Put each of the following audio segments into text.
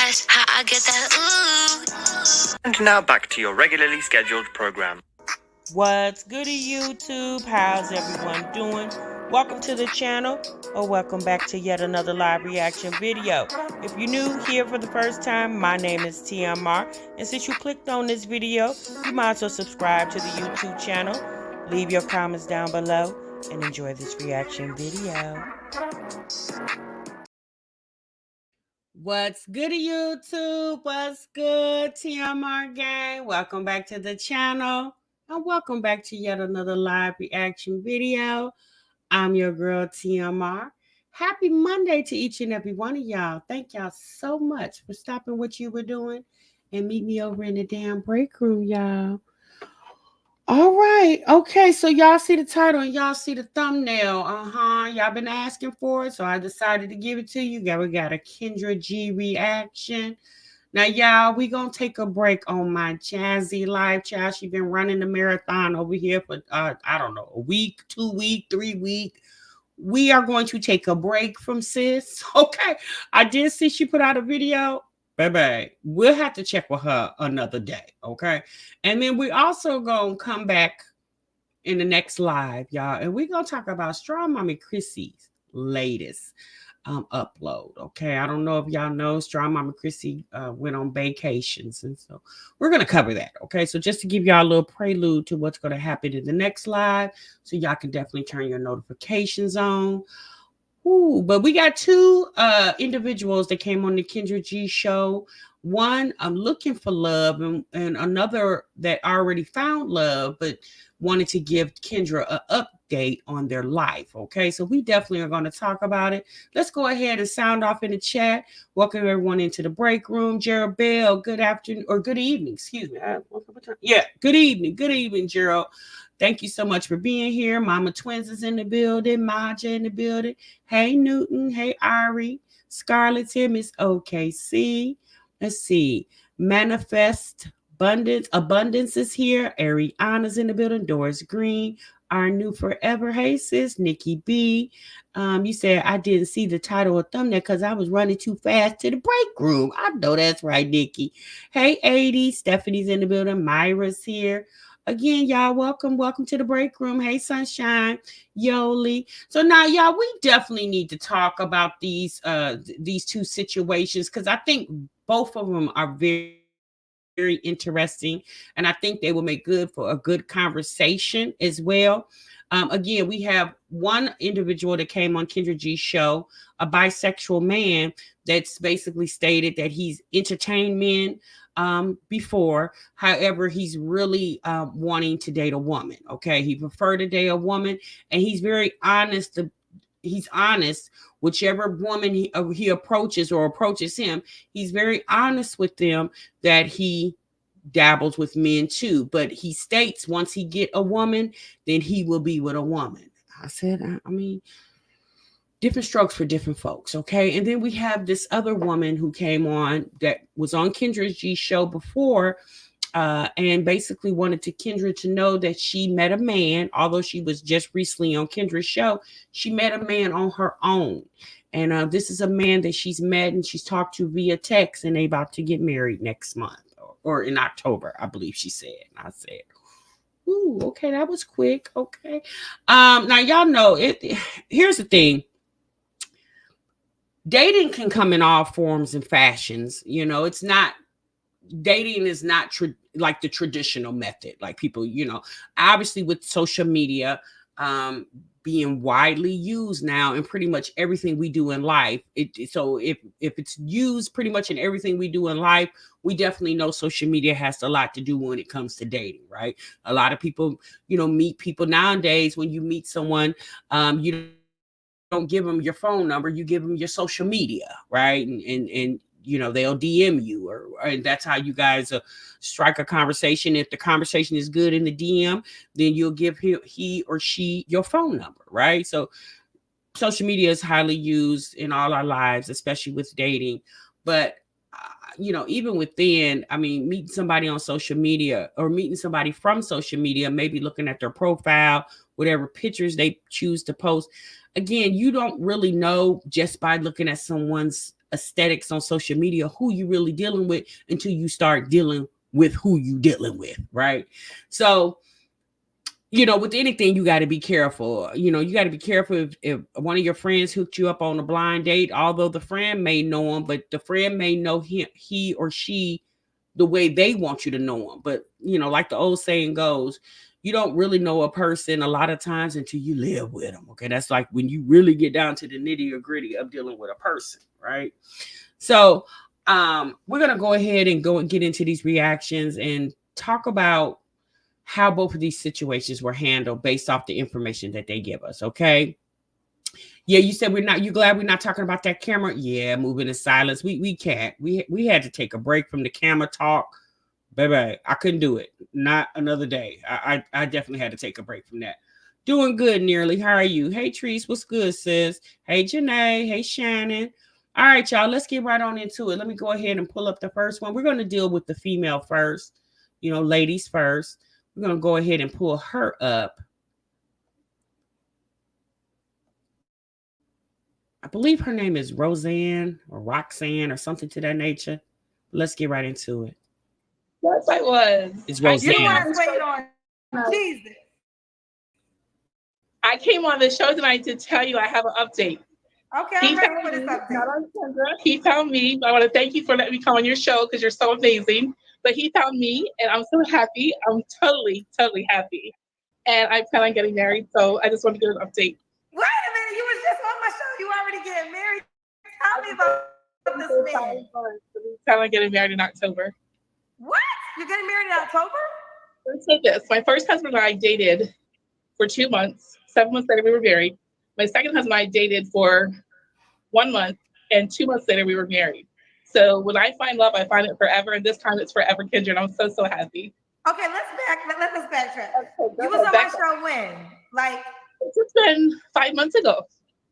That's how I get that ooh. And now back to your regularly scheduled program. What's goody, YouTube? How's everyone doing? Welcome to the channel, or welcome back to yet another live reaction video. If you're new here for the first time, my name is TMR, and since you clicked on this video, you might as well subscribe to the YouTube channel, leave your comments down below, and enjoy this reaction video. What's goody, YouTube? What's good, TMR gang? Welcome back to the channel. And welcome back to yet another live reaction video. I'm your girl, TMR. Happy Monday to each and every one of y'all. Thank y'all so much for stopping what you were doing and meet me over in the damn break room, y'all. All right. Okay, so y'all see the title and y'all see the thumbnail. Y'all been asking for it, so I decided to give it to you. We got a Kendra G reaction. Now, y'all, we gonna take a break on my Jazzy live child. She been running the marathon over here for I don't know, a week, 2 week, 3 week. We are going to take a break from sis. Okay, I did see she put out a video. Baebay, we'll have to check with her another day. Okay, and then we also gonna come back in the next live, y'all, and we're gonna talk about Strong Mommy Chrissy's latest upload. Okay, I don't know if y'all know, Strong Mama Chrissy went on vacations, and so we're gonna cover that. Okay, so just to give y'all a little prelude to what's gonna happen in the next live, so y'all can definitely turn your notifications on. Ooh, but we got two individuals that came on the Kendra G show. One, I'm looking for love, and another that already found love but wanted to give Kendra an update on their life. Okay, so we definitely are going to talk about it. Let's go ahead and sound off in the chat. Welcome everyone into the break room. Gerald Bell, good afternoon or good evening. Excuse me. Yeah, good evening, Gerald. Thank you so much for being here. Mama Twins is in the building. Maja in the building. Hey, Newton. Hey, Ari. Scarlett's here. Miss OKC. Let's see. Manifest Abundance is here. Ariana's in the building. Doris Green. Our new forever. Hey, sis. Nikki B. You said I didn't see the title or thumbnail because I was running too fast to the break room. I know that's right, Nikki. Hey, 80. Stephanie's in the building. Myra's here. Again, y'all, welcome to the break room. Hey, Sunshine, Yoli. So now, y'all, we definitely need to talk about these two situations because I think both of them are very, very interesting, and I think they will make good for a good conversation as well. Again, we have one individual that came on Kendra G's show, a bisexual man that's basically stated that he's entertained men before. However, he's really wanting to date a woman. Okay, he preferred to date a woman, and he's very honest. He's honest. Whichever woman he approaches or approaches him, he's very honest with them that he dabbles with men too. But he states once he get a woman, then he will be with a woman. I said, I mean, different strokes for different folks. Okay. And then we have this other woman who came on that was on Kendra G's show before, and basically wanted Kendra to know that she met a man, although she was just recently on Kendra's show. She met a man on her own. And this is a man that she's met and she's talked to via text, and they about to get married next month or in October, I believe she said. And I said, ooh, okay, that was quick. Okay. Now y'all know it. Here's the thing. Dating can come in all forms and fashions. You know, it's not, dating is not like the traditional method. Like people, you know, obviously with social media being widely used now in pretty much everything we do in life. So if it's used pretty much in everything we do in life, we definitely know social media has a lot to do when it comes to dating, right? A lot of people, you know, meet people nowadays. When you meet someone, you don't give them your phone number, you give them your social media, right? And you know, they'll DM you, or that's how you guys strike a conversation. If the conversation is good in the DM, then you'll give he or she your phone number, right? So social media is highly used in all our lives, especially with dating. But you know, even within, I mean, meeting somebody on social media or meeting somebody from social media, maybe looking at their profile, whatever pictures they choose to post. Again, you don't really know just by looking at someone's aesthetics on social media, who you really dealing with, until you start dealing with who you dealing with, right? So, with anything, you got to be careful. You got to be careful if one of your friends hooked you up on a blind date, although the friend may know him, but the friend may know him, he or she, the way they want you to know him. But, like the old saying goes, you don't really know a person a lot of times until you live with them. Okay. That's like when you really get down to the nitty gritty of dealing with a person. Right. So, we're going to go ahead and go and get into these reactions and talk about how both of these situations were handled based off the information that they give us. Okay. Yeah, you said you glad we're not talking about that camera? Yeah, moving in silence. We can't. We had to take a break from the camera talk. Baby, I couldn't do it. Not another day. I definitely had to take a break from that. Doing good, nearly. How are you? Hey, Treese, what's good, sis? Hey, Janae. Hey, Shannon. All right, y'all, let's get right on into it. Let me go ahead and pull up the first one. We're going to deal with the female first, ladies first. We're going to go ahead and pull her up. I believe her name is Roseanne or Roxanne or something to that nature. Let's get right into it. Yes, I was. It's Roseanne. You want to wait on Jesus. I came on the show tonight to tell you I have an update. Okay, I'm ready for this update. He found me. I want to thank you for letting me come on your show because you're so amazing. But he found me, and I'm so happy. I'm totally, totally happy. And I plan on getting married, so I just want to give an update. Wait a minute, you was just on my show. You already getting married? Tell me about this man. I plan on getting married in October. What? You're getting married in October? Let's say this. My first husband and I dated for 2 months. 7 months later, we were married. My second husband and I dated for 1 month, and 2 months later, we were married. So when I find love, I find it forever, and this time it's forever, Kendra, and I'm so, so happy. Okay, let us backtrack. Okay, you was on my show when? Like, it's been 5 months ago.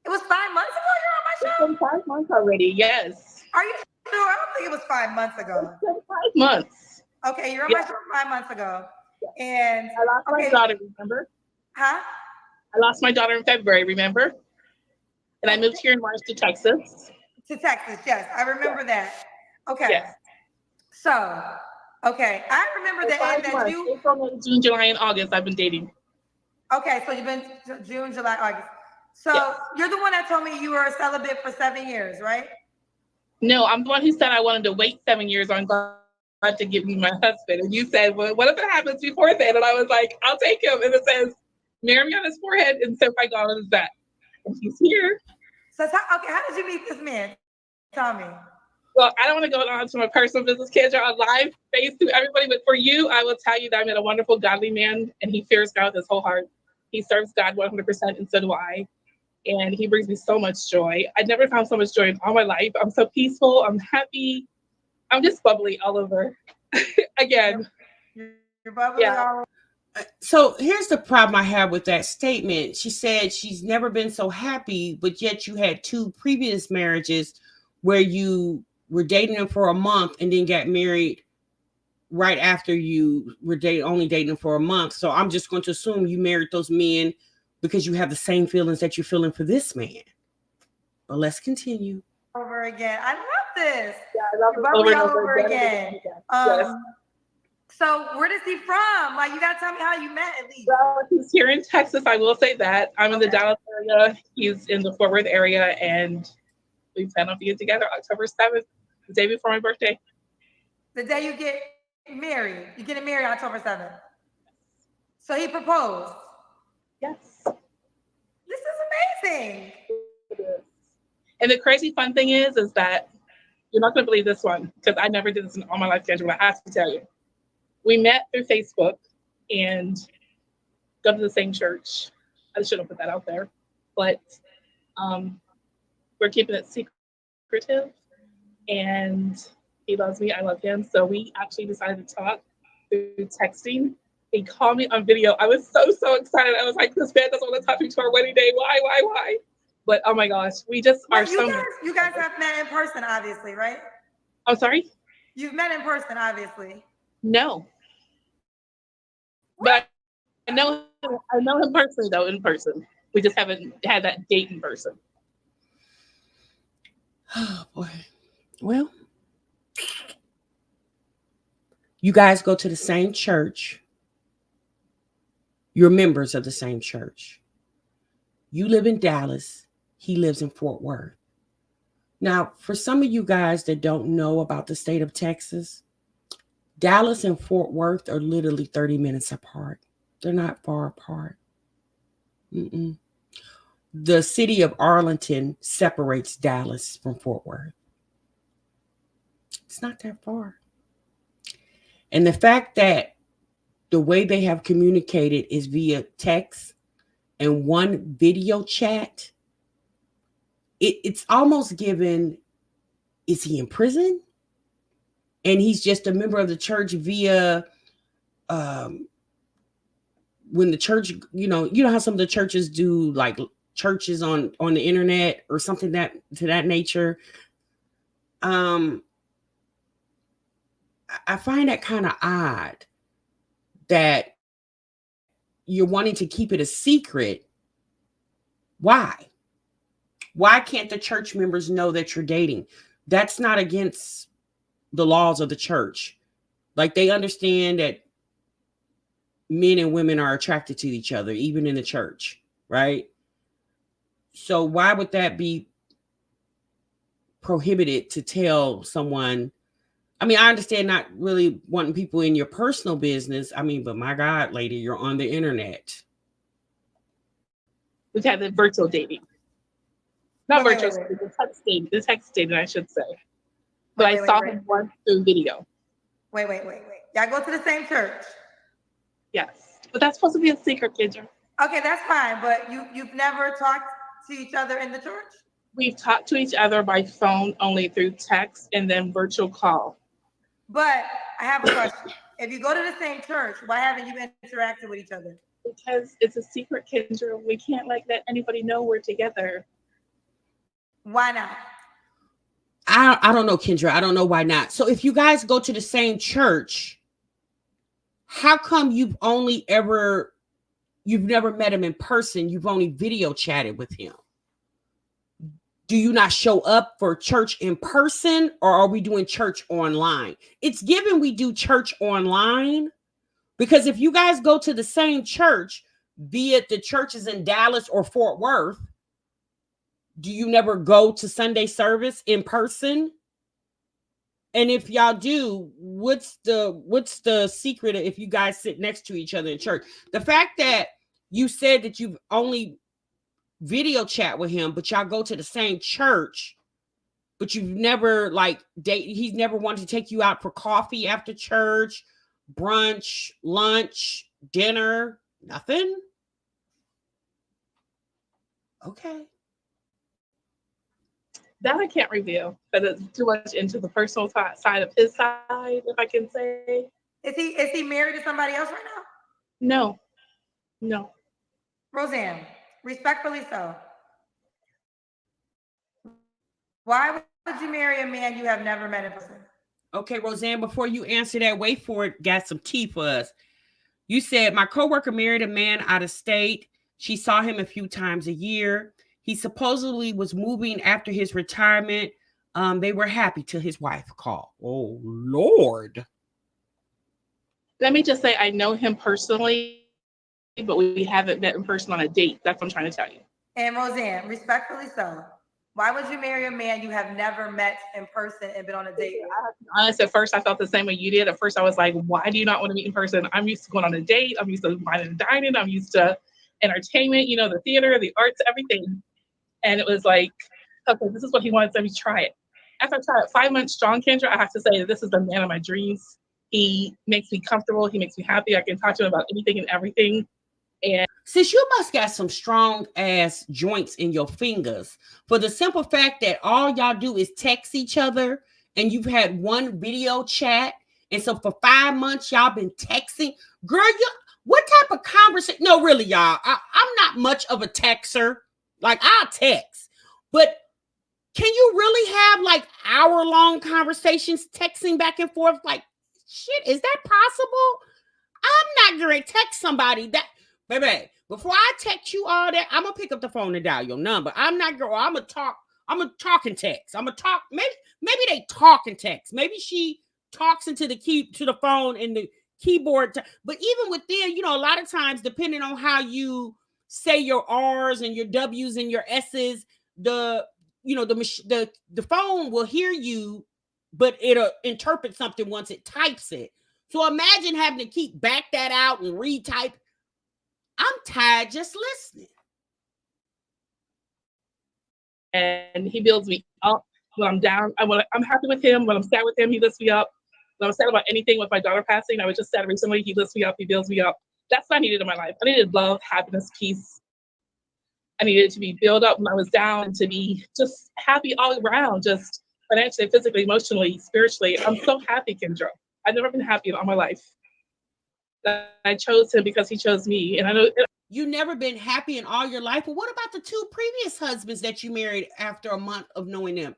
It was 5 months ago you're on my show? It's been 5 months already, yes. Are you sure? I don't think it was 5 months ago. It's been 5 months. Okay, you're on my show 5 months ago. And I lost my daughter, remember? Huh? I lost my daughter in February, remember? And I moved here in March to Texas. To Texas, yes. I remember that. Okay. Yes. So, okay. I remember the end that you... April, May, June, July, and August I've been dating. Okay, so you've been June, July, August. So yes. You're the one that told me you were a celibate for 7 years, right? No, I'm the one who said I wanted to wait 7 years on God to give me my husband. And you said, well, what if it happens before then? And I was like, I'll take him. And it says, marry me on his forehead and send my God on his back. And he's here. So, how did you meet this man? Tell me. Well, I don't want to go on to my personal business, kids are on live face to everybody, but for you, I will tell you that I met a wonderful, godly man, and he fears God with his whole heart. He serves God 100%, and so do I. And he brings me so much joy. I've never found so much joy in all my life. I'm so peaceful. I'm happy. I'm just bubbly all over. Again. You're bubbly all over. So here's the problem I have with that statement. She said she's never been so happy, but yet you had 2 previous marriages where you were dating them for a month and then got married right after you were only dating them for a month. So I'm just going to assume you married those men because you have the same feelings that you're feeling for this man. But let's continue. Over again. I love this. Yeah, I love it over again. Yes. So where is he from? Like, you gotta tell me how you met at least. Well, he's here in Texas. I will say that. I'm in the Dallas area. He's in the Fort Worth area, and we plan on being together October 7th, the day before my birthday. The day you get married. You're getting married October 7th. So he proposed. Yes. This is amazing. It is. And the crazy fun thing is that you're not gonna believe this one because I never did this in all my life, Angela. I have to tell you. We met through Facebook and go to the same church. I shouldn't put that out there, but we're keeping it secretive. And he loves me, I love him. So we actually decided to talk through texting. He called me on video. I was so excited. I was like, this man doesn't want to talk to me to our wedding day. Why? But oh my gosh, we just are so. You guys have met in person, obviously, right? I'm sorry? You've met in person, obviously. No. But I know him personally, though, in person. We just haven't had that date in person. Oh boy. Well, you guys go to the same church. You're members of the same church. You live in Dallas. He lives in Fort Worth. Now, for some of you guys that don't know about the state of Texas, Dallas and Fort Worth are literally 30 minutes apart. They're not far apart. Mm-mm. The city of Arlington separates Dallas from Fort Worth. It's not that far. And the fact that the way they have communicated is via text and one video chat, it's almost given, is he in prison? And he's just a member of the church via when the church, you know how some of the churches do like churches on the internet or something that to that nature. I find that kind of odd that you're wanting to keep it a secret. Why can't the church members know that you're dating? That's not against the laws of the church. Like, they understand that men and women are attracted to each other, even in the church, right? So why would that be prohibited to tell someone? I mean, I understand not really wanting people in your personal business. I mean, but my God, lady, you're on the internet. We've had the virtual dating. Not Wait, virtual, wait. the text dating, I should say. But I saw him once through video. Wait. Y'all go to the same church. Yes. But that's supposed to be a secret, Kendra. Okay, that's fine. But you've never talked to each other in the church? We've talked to each other by phone only through text and then virtual call. But I have a question. If you go to the same church, why haven't you interacted with each other? Because it's a secret, Kendra. We can't let anybody know we're together. Why not? I don't know, Kendra. I don't know why not. So if you guys go to the same church, how come you've never met him in person? You've only video chatted with him. Do you not show up for church in person, or are we doing church online? It's given we do church online, because if you guys go to the same church, be it the churches in Dallas or Fort Worth, do you never go to Sunday service in person? And if y'all do, what's the secret if you guys sit next to each other in church? The fact that you said that you've only video chat with him, but y'all go to the same church, but you've never he's never wanted to take you out for coffee after church, brunch, lunch, dinner, nothing? Okay. That I can't reveal, because it's too much into the personal side of his side, if I can say. Is he married to somebody else right now? No. Roseanne, respectfully so. Why would you marry a man you have never met in person? Okay, Roseanne, before you answer that, wait for it. Got some tea for us. You said, my coworker married a man out of state. She saw him a few times a year. He supposedly was moving after his retirement. They were happy till his wife called. Oh, Lord. Let me just say, I know him personally, but we haven't met in person on a date. That's what I'm trying to tell you. And Roseanne, respectfully so, why would you marry a man you have never met in person and been on a date with? Honestly, at first I felt the same way you did. At first I was like, why do you not want to meet in person? I'm used to going on a date. I'm used to wine and dining. I'm used to entertainment, the theater, the arts, everything. And it was like, okay, this is what he wants. Let me try it. After I tried it 5 months strong, Kendra, I have to say that this is the man of my dreams. He makes me comfortable. He makes me happy. I can talk to him about anything and everything. And since you must got some strong ass joints in your fingers, for the simple fact that all y'all do is text each other, and you've had one video chat, and so for 5 months y'all been texting, girl, what type of conversation? No, really, y'all, I'm not much of a texter. Like, I'll text, but can you really have hour-long conversations texting back and forth? Like, shit, is that possible? I'm not gonna text somebody that, baby, before I text you all that, I'm gonna pick up the phone and dial your number. I'm gonna talk I'm gonna talk and text. I'm gonna talk. Maybe they talk and text. Maybe she talks into the phone and the keyboard. But even within, you know, a lot of times, depending on how you say your R's and your W's and your S's, the phone will hear you, but it'll interpret something once it types it. So imagine having to keep back that out and retype. I'm tired just listening. And he builds me up when I'm down. I'm happy with him. When I'm sad with him, he lifts me up. When I'm sad about anything with my daughter passing, I was just sad recently, he lifts me up, he builds me up. That's what I needed in my life. I needed love, happiness, peace. I needed to be built up when I was down and to be just happy all around, just financially, physically, emotionally, spiritually. I'm so happy, Kendra. I've never been happy in all my life. I chose him because he chose me. And I know you've never been happy in all your life. But what about the 2 previous husbands that you married after a month of knowing them?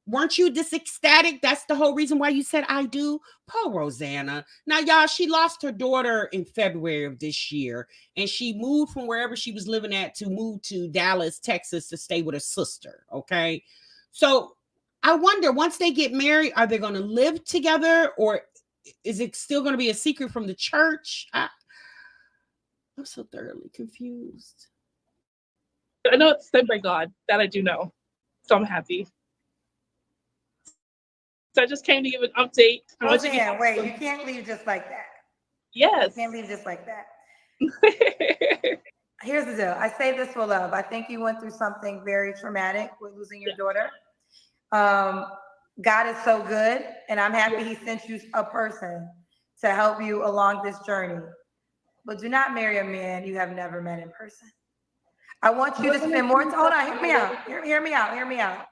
Weren't you this ecstatic? That's the whole reason why you said I do. Poor Roseanne. Now, y'all, she lost her daughter in February of this year, and she moved from wherever she was living at to move to Dallas, Texas to stay with her sister. Okay. So I wonder, once they get married, are they going to live together, or is it still going to be a secret from the church? I'm so thoroughly confused. I know it's sent by God. That I do know. So I'm happy. So I just came to give an update. Roseanne, wait, you can't leave just like that. Yes. You can't leave just like that. Here's the deal. I say this for love. I think you went through something very traumatic with losing your daughter. God is so good, and I'm happy he sent you a person to help you along this journey. But do not marry a man you have never met in person. I want you to spend more time. Hold on, hear me out. Hear me out. Hear me out.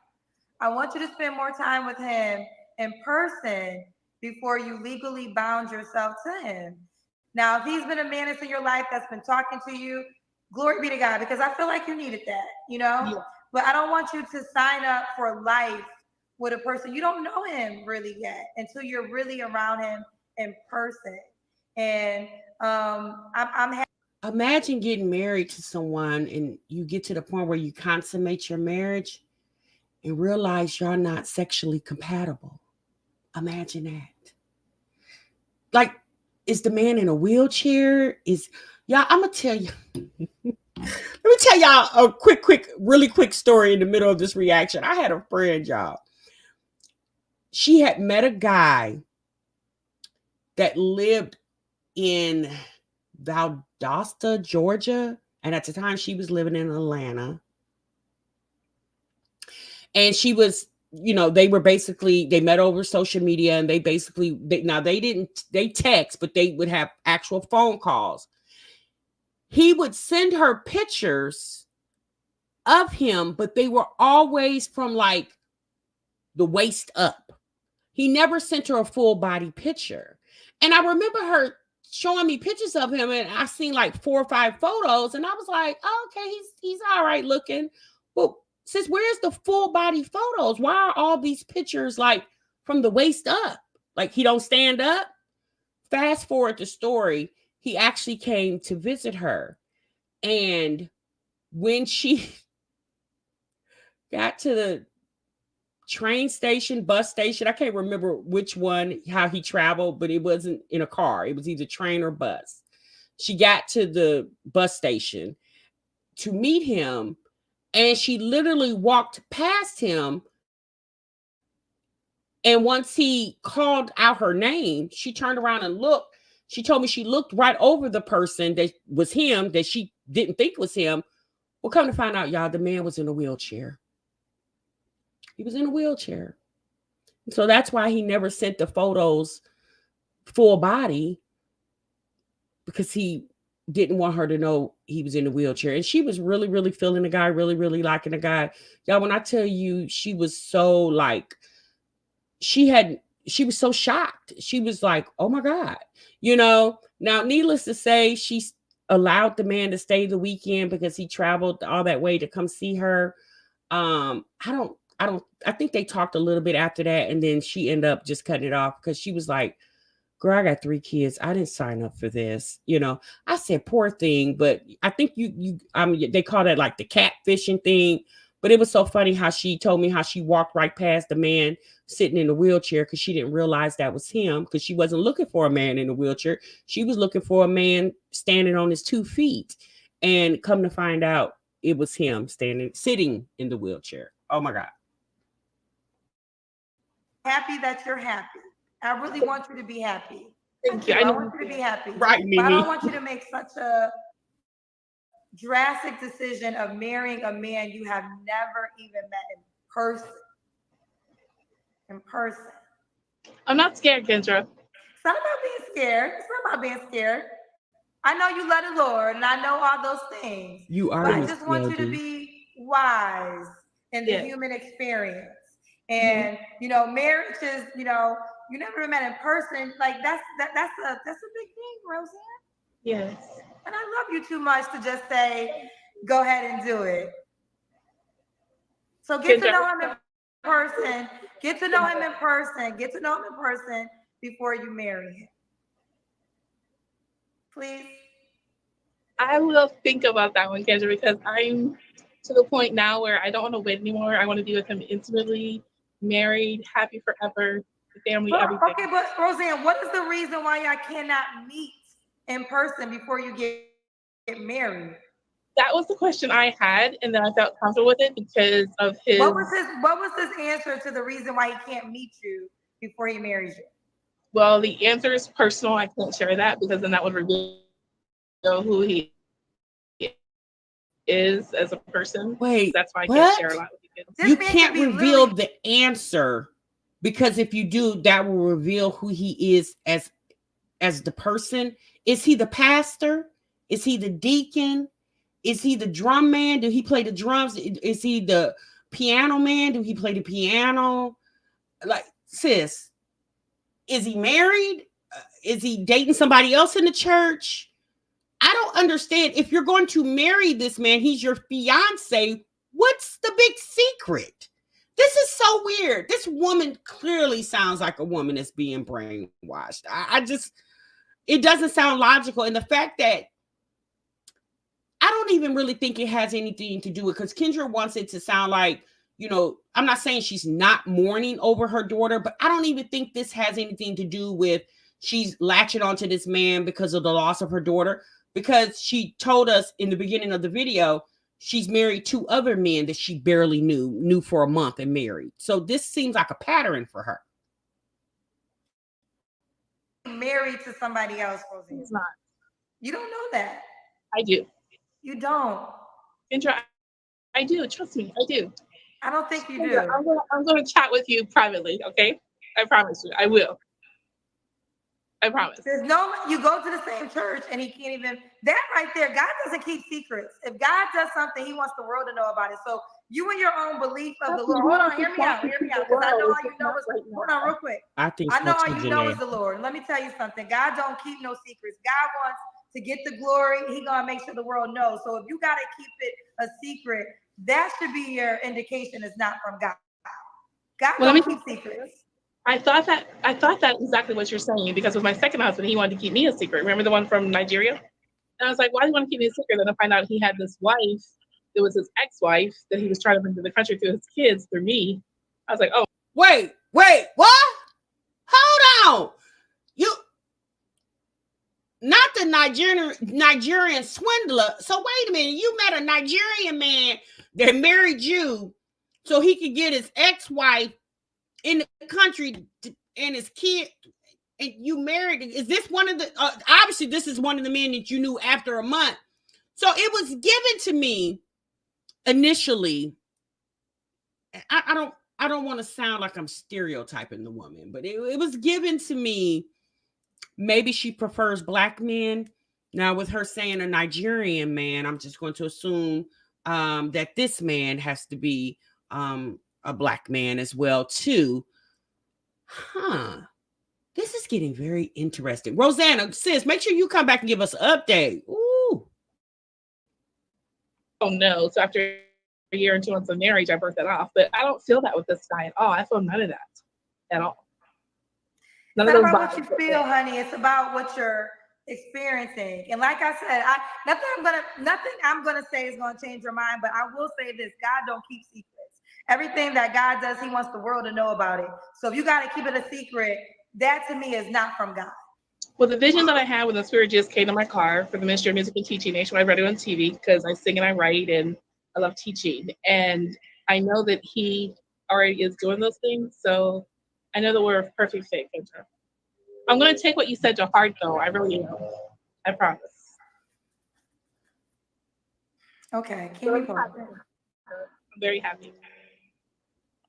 I want you to spend more time with him in person before you legally bound yourself to him. Now, if he's been a man that's in your life that's been talking to you, glory be to God, because I feel like you needed that, you know? Yeah. But I don't want you to sign up for life with a person. You don't know him really yet until you're really around him in person. And imagine getting married to someone and you get to the point where you consummate your marriage and realize you're not sexually compatible. Imagine that. Like, is the man in a wheelchair? Y'all, I'm gonna tell you. Let me tell y'all a really quick story in the middle of this reaction. I had a friend, y'all. She had met a guy that lived in Valdosta, Georgia. And at the time she was living in Atlanta. And she was, you know, they met over social media, and they text, but they would have actual phone calls. He would send her pictures of him, but they were always from like the waist up. He never sent her a full body picture. And I remember her showing me pictures of him, and I seen like 4 or 5 photos, and I was like, oh, okay, he's all right looking. But sis, where's the full body photos? Why are all these pictures like from the waist up? Like he don't stand up? Fast forward the story, he actually came to visit her. And when she got to the train station, bus station, I can't remember which one, how he traveled, but it wasn't in a car. It was either train or bus. She got to the bus station to meet him, and she literally walked past him. And once he called out her name, she turned around and looked. She told me she looked right over the person that was him, that she didn't think was him. Well, come to find out, y'all, the man was in a wheelchair. He was in a wheelchair. So that's why he never sent the photos full body, because he didn't want her to know he was in a wheelchair. And she was really, really feeling the guy, really, really liking the guy. Y'all, when I tell you, she was so like, she was so shocked. She was like, oh my God, you know. Now, needless to say, she allowed the man to stay the weekend because he traveled all that way to come see her. I think they talked a little bit after that, and then she ended up just cutting it off because she was like, girl, I got 3 kids. I didn't sign up for this. You know, I said, poor thing, but I think they call that like the catfishing thing. But it was so funny how she told me how she walked right past the man sitting in the wheelchair because she didn't realize that was him, because she wasn't looking for a man in a wheelchair. She was looking for a man standing on his 2 feet. And come to find out, it was him sitting in the wheelchair. Oh my God. Happy that you're happy. I really want you to be happy. Thank you. I want you to be happy. Right, But I Mimi. don't want you to make such a drastic decision of marrying a man you have never even met in person. In person. I'm not scared, Kendra. It's not about being scared. It's not about being scared. I know you love the Lord, and I know all those things. You are. But I just want you to be wise in the human experience. And you know, marriage is, you know, you never met in person. Like that's a big thing, Roseanne. Yes. And I love you too much to just say, go ahead and do it. So get to know him in person. Get to know him in person. Get to know him in person before you marry him. Please. I will think about that one, Kendra, because I'm to the point now where I don't want to wait anymore. I want to be with him intimately, married, happy forever, family, everything. Okay, but Roseanne, what is the reason why I cannot meet in person before you get married? That was the question I had, and then I felt comfortable with it because of his. What was his answer to the reason why he can't meet you before he marries you? Well, the answer is personal. I can't share that because then that would reveal who he is as a person. Wait, that's why I can't share a lot with you. You can't reveal the answer, because if you do, that will reveal who he is as the person. Is he the pastor? Is he the deacon? Is he the drum man? Do he play the drums? Is he the piano man? Do he play the piano? Like, sis, is he married? Is he dating somebody else in the church? I don't understand. If you're going to marry this man, he's your fiance. What's the big secret? This is so weird. This woman clearly sounds like a woman that's being brainwashed. It doesn't sound logical. And the fact that I don't even really think it has anything to do with, because Kendra wants it to sound like, you know, I'm not saying she's not mourning over her daughter, but I don't even think this has anything to do with she's latching onto this man because of the loss of her daughter, because she told us in the beginning of the video, she's married 2 other men that she barely knew for a month and married. So this seems like a pattern for her. Married to somebody else, Roseanne. He's not. You don't know that. I do. You don't. Kendra, I do. Trust me, I do. I don't think you do. Kendra, I'm going to chat with you privately, okay? I promise you. I will. I promise. You go to the same church and he can't even, that right there, God doesn't keep secrets. If God does something, he wants the world to know about it. So you and your own belief of the Lord, hold on, hear me out, because I know all you know is, hold on real quick. I know all you know is the Lord. Let me tell you something. God don't keep no secrets. God wants to get the glory. He gonna make sure the world knows. So if you gotta keep it a secret, that should be your indication it's not from God. God don't keep secrets. I thought that exactly what you're saying, because with my second husband, he wanted to keep me a secret. Remember the one from Nigeria? And I was like, why do you want to keep me a secret? Then I find out he had this wife. It was his ex-wife that he was trying to bring to the country through his kids, through me. I was like, oh. Wait, what? Hold on. Not the Nigerian swindler. So wait a minute. You met a Nigerian man that married you so he could get his ex-wife in the country and his kid, and you married. Is this one of the obviously this is one of the men that you knew after a month? So it was given to me initially. I don't want to sound like I'm stereotyping the woman, but it was given to me. Maybe she prefers black men. Now with her saying a Nigerian man, I'm just going to assume that this man has to be a black man as well too. This is getting very interesting. Roseanne, sis, make sure you come back and give us an update. Ooh. Oh no. So after a year and 2 months of marriage, I broke that off. But I don't feel that with this guy at all. I feel none of that at all. It's not about what you feel, honey. It's about what your experiencing. And like I said, nothing I'm gonna say is gonna change your mind, but I will say this: God don't keep secrets. Everything that God does, He wants the world to know about it. So if you gotta keep it a secret, that to me is not from God. Well, the vision that I had when the Spirit just came to my car for the Ministry of Musical Teaching, nationwide radio and TV, because I sing and I write and I love teaching. And I know that He already is doing those things. So I know that we're a perfect fit, Kendra. I'm going to take what you said to heart, though. I really am. I promise. Okay, keep me posted. I'm very happy.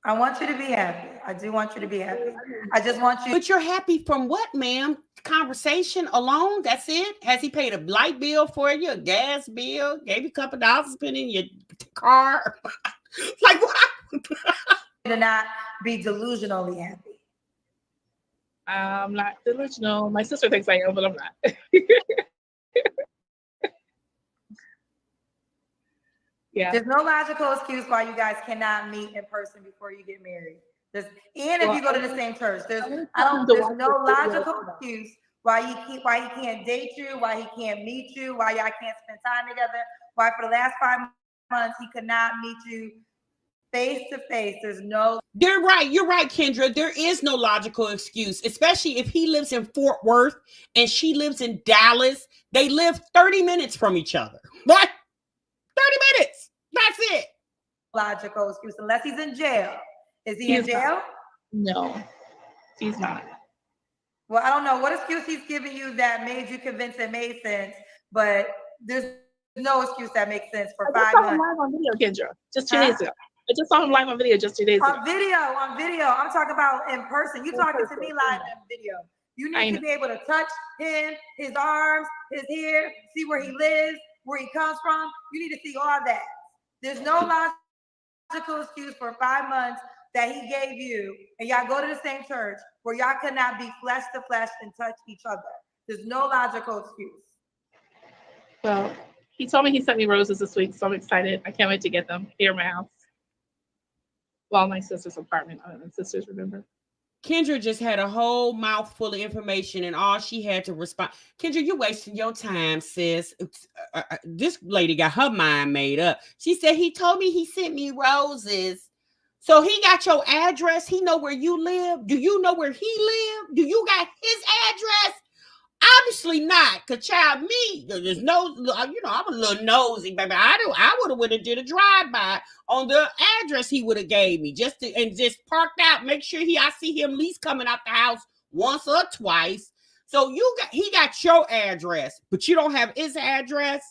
I want you to be happy. I do want you to be happy. I just want you. But you're happy from what, ma'am? Conversation alone? That's it? Has he paid a light bill for you, a gas bill, gave you a couple dollars to spend in your car? Like what? To not be delusionally happy. I'm not delusional. My sister thinks I am, but I'm not. Yeah. There's no logical excuse why you guys cannot meet in person before you get married. And if you go to the same church, there's no logical excuse why he can't date you, why he can't meet you, why y'all can't spend time together, why for the last 5 months he could not meet you face to face. There's no. You're right, Kendra. There is no logical excuse, especially if he lives in Fort Worth and she lives in Dallas. They live 30 minutes from each other. What? 30 minutes. That's it. Logical excuse, unless he's in jail. Is he in jail? No, he's not. Well, I don't know what excuse he's giving you that made you convinced it made sense, but there's no excuse that makes sense for 5 months. I just saw him live on video, Kendra, just 2 days ago. I just saw him live on video just 2 days ago. On video. I'm talking about in person. You talking to me live in video. You need to be able to touch him, his arms, his hair, see where he lives, where he comes from. You need to see all that. There's no logical excuse for 5 months that he gave you, and y'all go to the same church where y'all could not be flesh to flesh and touch each other. There's no logical excuse. Well, he told me he sent me roses this week, so I'm excited. I can't wait to get them here in my house. Well, my sister's apartment. I don't know, sisters, remember? Kendra just had a whole mouthful of information and all she had to respond. Kendra, you're wasting your time, sis. This lady got her mind made up. She said, he told me he sent me roses. So he got your address. He know where you live. Do you know where he live? Do you got his address? Obviously not, because child, me, there's no, I'm a little nosy, baby. I would have went and did a drive-by on the address he would have gave me, just parked out, make sure I see him at least coming out the house once or twice. So he got your address, but you don't have his address.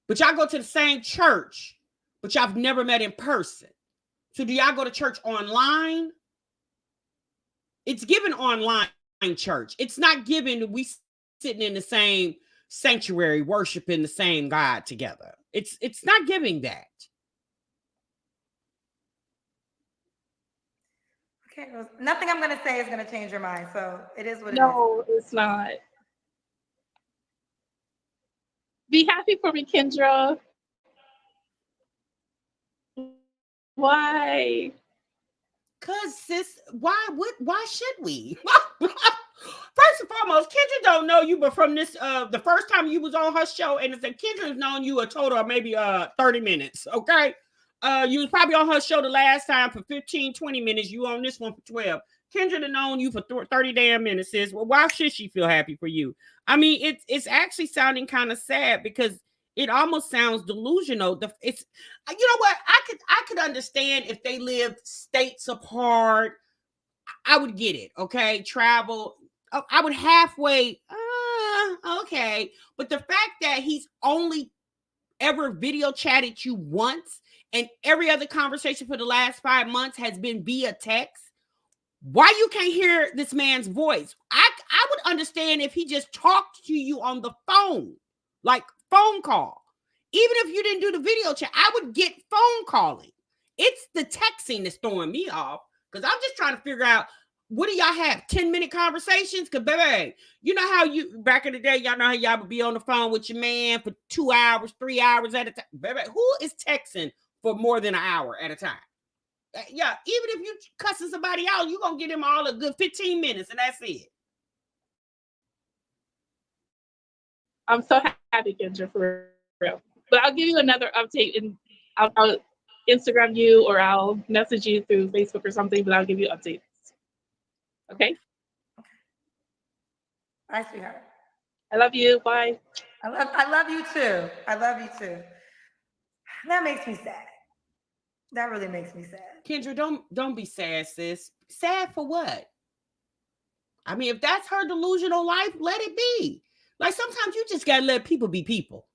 But y'all go to the same church, but y'all have never met in person. So do y'all go to church online? It's given online church. It's not given we sitting in the same sanctuary worshiping the same God together. It's not giving that. Okay, well, nothing I'm going to say is going to change your mind. So it is what it is. No, it's not. Be happy for me, Kendra. Why? Cause sis, why should we? First and foremost, Kendra don't know you, but from this the first time you was on her show, and it's that Kendra has known you a total of maybe 30 minutes. Okay. You was probably on her show the last time for 15, 20 minutes. You on this one for 12. Kendra have known you for 30 damn minutes, sis. Well, why should she feel happy for you? I mean, it's actually sounding kind of sad because it almost sounds delusional. It's, you know what? I could understand if they lived states apart. I would get it. Okay, travel. I would halfway. Okay, but the fact that he's only ever video chatted you once, and every other conversation for the last 5 months has been via text. Why you can't hear this man's voice? I would understand if he just talked to you on the phone, like phone call. Even if you didn't do the video chat, I would get phone calling. It's the texting that's throwing me off because I'm just trying to figure out, what do y'all have? 10-minute conversations? Because, baby, you know how back in the day, y'all know how y'all would be on the phone with your man for 2 hours, 3 hours at a time. Baby, who is texting for more than an hour at a time? Yeah, even if you cussing somebody out, you're going to get him all a good 15 minutes and that's it. I'm so happy, Kendra, for real. But I'll give you another update, and I'll Instagram you or I'll message you through Facebook or something. But I'll give you updates. Okay. Bye, sweetheart. I love you. Bye. I love you too. I love you too. That makes me sad. That really makes me sad. Kendra, don't be sad, sis. Sad for what? I mean, if that's her delusional life, let it be. Like sometimes you just gotta let people be people.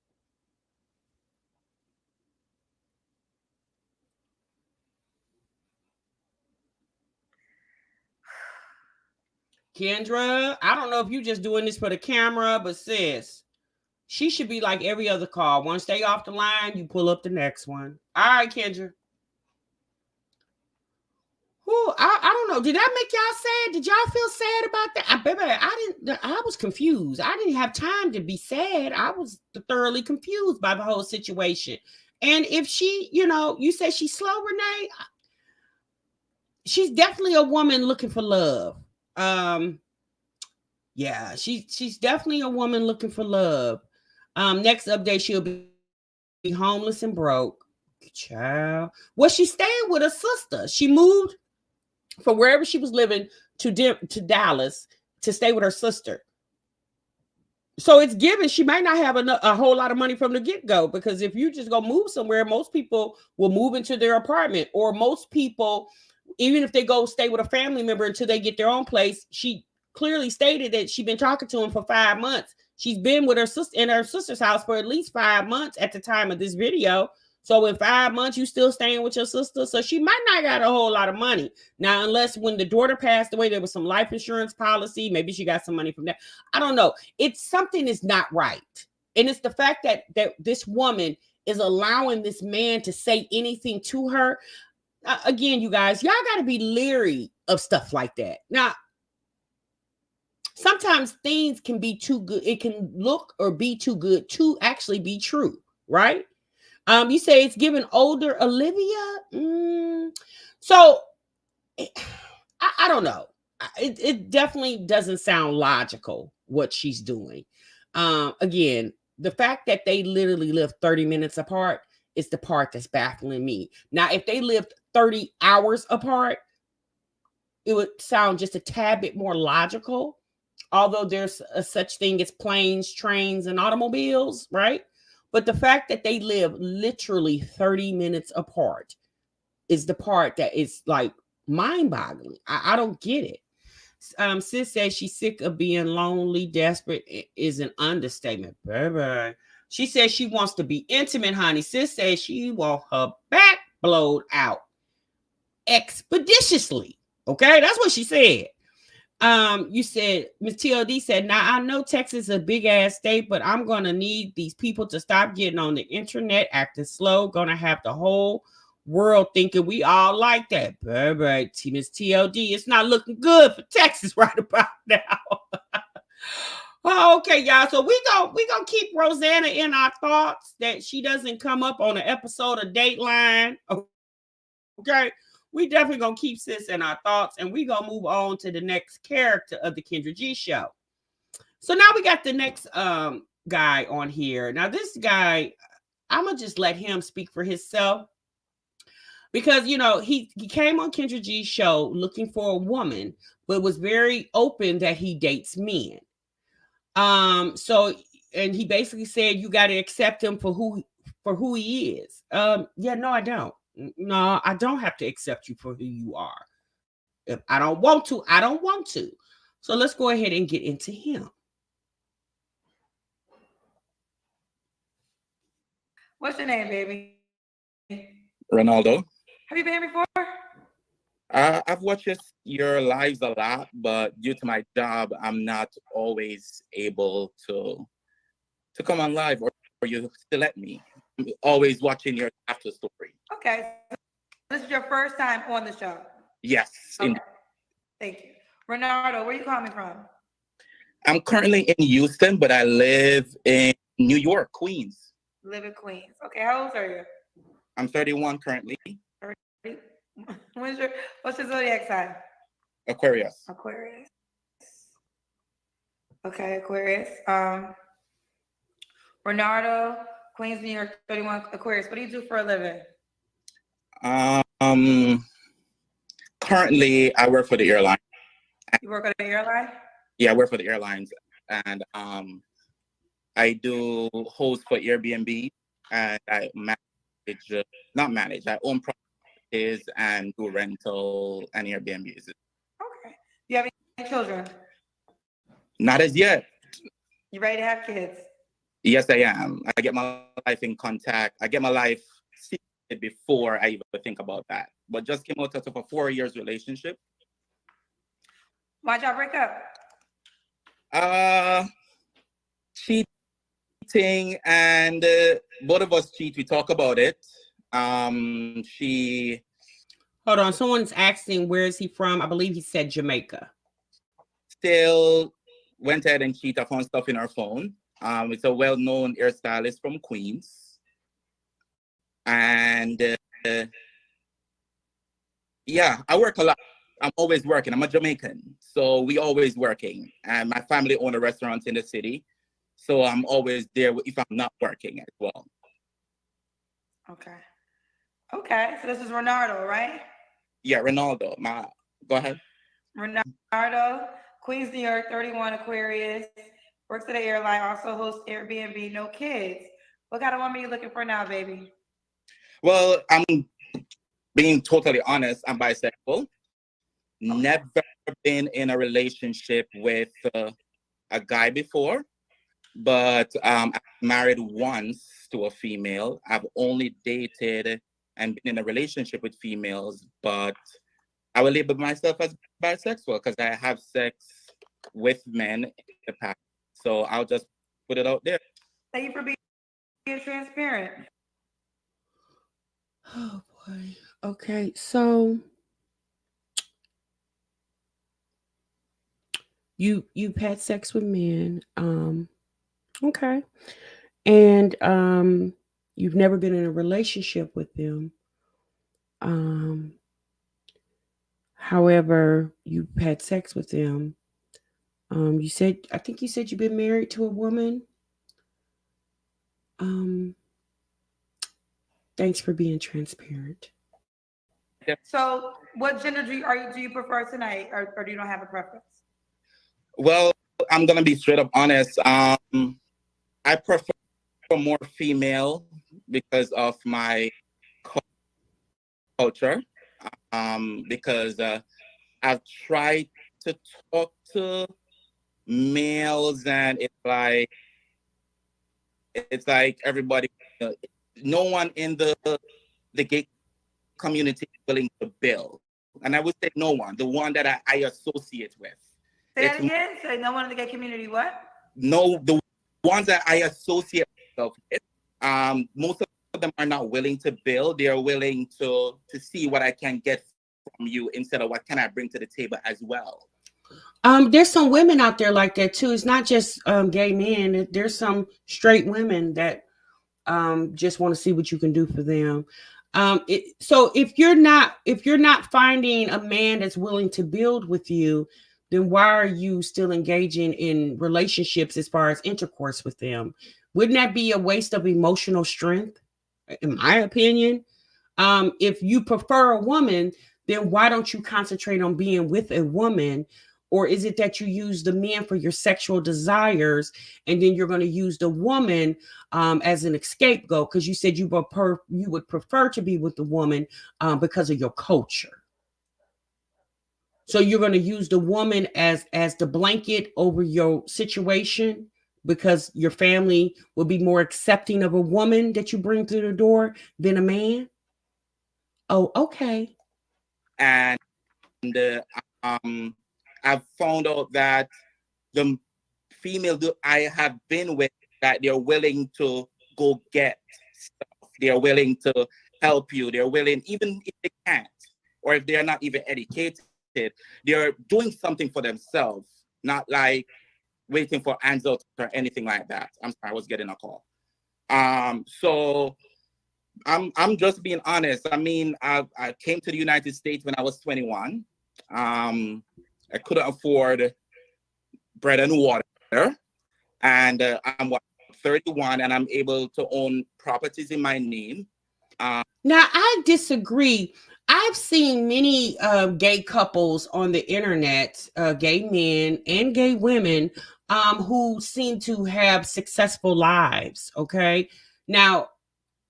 Kendra, I don't know if you just doing this for the camera, but sis, she should be like every other call. Once they off the line, you pull up the next one. All right, Kendra. Who I don't know. Did that make y'all sad? Did y'all feel sad about that? Baby, I didn't. I was confused. I didn't have time to be sad. I was thoroughly confused by the whole situation. And if she, you say she's slow, Renee, she's definitely a woman looking for love. Yeah, she's definitely a woman looking for love. Next update, she'll be homeless and broke. Child. Well, she stayed with her sister. She moved from wherever she was living to Dallas to stay with her sister. So it's given she might not have a whole lot of money from the get-go, because if you just go move somewhere, most people will move into their apartment, or most people, even if they go stay with a family member until they get their own place. She clearly stated that she'd been talking to him for 5 months. She's been with her sister in her sister's house for at least 5 months at the time of this video. So in 5 months, you still staying with your sister. So she might not got a whole lot of money. Now, unless when the daughter passed away, there was some life insurance policy. Maybe she got some money from that. I don't know. It's something is not right. And it's the fact that this woman is allowing this man to say anything to her. Again, you guys, y'all got to be leery of stuff like that. Now, sometimes things can be too good. It can look or be too good to actually be true, right? You say it's given older Olivia. So I don't know. It definitely doesn't sound logical what she's doing. Again, the fact that they literally live 30 minutes apart is the part that's baffling me. Now, if they lived 30 hours apart, it would sound just a tad bit more logical. Although there's a such thing as planes, trains, and automobiles, right? But the fact that they live literally 30 minutes apart is the part that is like mind-boggling. I don't get it. Sis says she's sick of being lonely, desperate is an understatement. Baby. She says she wants to be intimate, honey. Sis says she wants her back blowed out expeditiously. Okay, that's what she said. You said, Miss TLD said, now I know Texas is a big ass state, but I'm gonna need these people to stop getting on the internet acting slow. Gonna have the whole world thinking we all like that. Baby, Miss TLD, it's not looking good for Texas right about now. Oh, okay, y'all. So we gonna keep Rosanna in our thoughts that she doesn't come up on an episode of Dateline. Okay. We definitely gonna keep sis in our thoughts, and we gonna move on to the next character of the Kendra G show. So now we got the next guy on here. Now this guy, I'm gonna just let him speak for himself, because he came on Kendra G's show looking for a woman, but was very open that he dates men. So, and he basically said you got to accept him for who he is. Yeah, no, I don't. No, I don't have to accept you for who you are. If I don't want to, I don't want to. So let's go ahead and get into him. What's your name, baby? Ronaldo. Have you been here before? I've watched your lives a lot, but due to my job, I'm not always able to come on live, or you still let me. I'm always watching your after story. Okay. This is your first time on the show? Yes. Okay. Thank you. Ronaldo, where are you calling from? I'm currently in Houston, but I live in New York, Queens. Live in Queens. Okay, how old are you? I'm 31 currently. 30. What's your zodiac sign? Aquarius. Aquarius. Okay, Aquarius. Ronaldo, Queens, New York, 31 Aquarius. What do you do for a living? Currently, I work for the airline. You work at an airline? Yeah, I work for the airlines, and I do host for Airbnb, and I manage, not manage, I own properties and do rental and Airbnbs. Okay. You have any children? Not as yet. You ready to have kids? Yes, I am. I get my life in contact. I get my life seated before I even think about that. But just came out of a 4 years relationship. Why'd y'all break up? Cheating, and both of us cheat. We talk about it. She. Hold on. Someone's asking, where is he from? I believe he said Jamaica. Still went ahead and cheated. I found stuff in her phone. It's a well-known hairstylist from Queens. And yeah, I work a lot. I'm always working. I'm a Jamaican, so we always working. And my family own a restaurant in the city, so I'm always there if I'm not working as well. Okay. Okay, so this is Ronaldo, right? Yeah, Ronaldo. Go ahead. Ronaldo, Queens, New York, 31 Aquarius, works at an airline, also hosts Airbnb, no kids. What kind of woman are you looking for now, baby? Well, I'm being totally honest. I'm bisexual. Okay. Never been in a relationship with a guy before, but I'm married once to a female. I've only dated and been in a relationship with females, but I will label myself as bisexual because I have sex with men in the past. So I'll just put it out there. Thank you for being transparent. Oh boy. Okay, so you've had sex with men. Okay. And you've never been in a relationship with them. However, you've had sex with them. I think you said you've been married to a woman. Thanks for being transparent. Yep. So what gender do you prefer tonight, or do you not have a preference? Well, I'm gonna be straight up honest. I prefer more female because of my culture. Because I've tried to talk to males, and it's like everybody, no one in the gay community is willing to build. And I would say no one, the one that I associate with. Say that again. Say no one in the gay community. What? No, the ones that I associate myself with, most of them are not willing to build. They are willing to see what I can get from you instead of what can I bring to the table as well. There's some women out there like that too. It's not just gay men. There's some straight women that just want to see what you can do for them. So if you're not finding a man that's willing to build with you, then why are you still engaging in relationships as far as intercourse with them? Wouldn't that be a waste of emotional strength, in my opinion? If you prefer a woman, then why don't you concentrate on being with a woman? Or is it that you use the man for your sexual desires, and then you're going to use the woman as an scapegoat because you said you would prefer to be with the woman because of your culture? So you're going to use the woman as the blanket over your situation because your family will be more accepting of a woman that you bring through the door than a man? Oh, okay. And I've found out that the female I have been with, that they're willing to go get stuff. They're willing to help you. They're willing, even if they can't, or if they're not even educated, they're doing something for themselves, not like waiting for hands out or anything like that. I'm sorry, I was getting a call. So I'm just being honest. I mean, I came to the United States when I was 21. I couldn't afford bread and water, and I'm 31 and I'm able to own properties in my name. Now, I disagree. I've seen many gay couples on the internet, gay men and gay women, who seem to have successful lives. Okay. Now,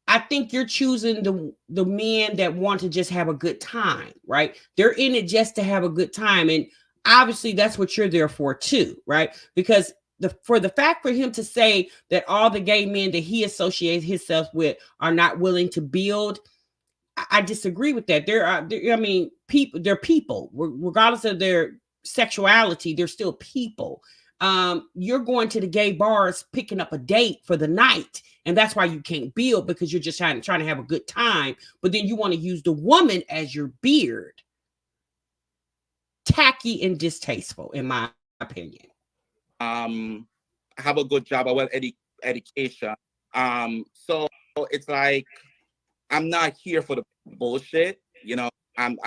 I think you're choosing the men that want to just have a good time, right? They're in it just to have a good time. And obviously that's what you're there for too, right? Because for the fact for him to say that all the gay men that he associates himself with are not willing to build, I disagree with that. I mean, people, they're people, regardless of their sexuality, they're still people. You're going to the gay bars, picking up a date for the night, and that's why you can't build, because you're just trying to have a good time. But then you want to use the woman as your beard. Tacky and distasteful, in my opinion. Have a good job, a well education. So it's like, I'm not here for the bullshit. You know, I'm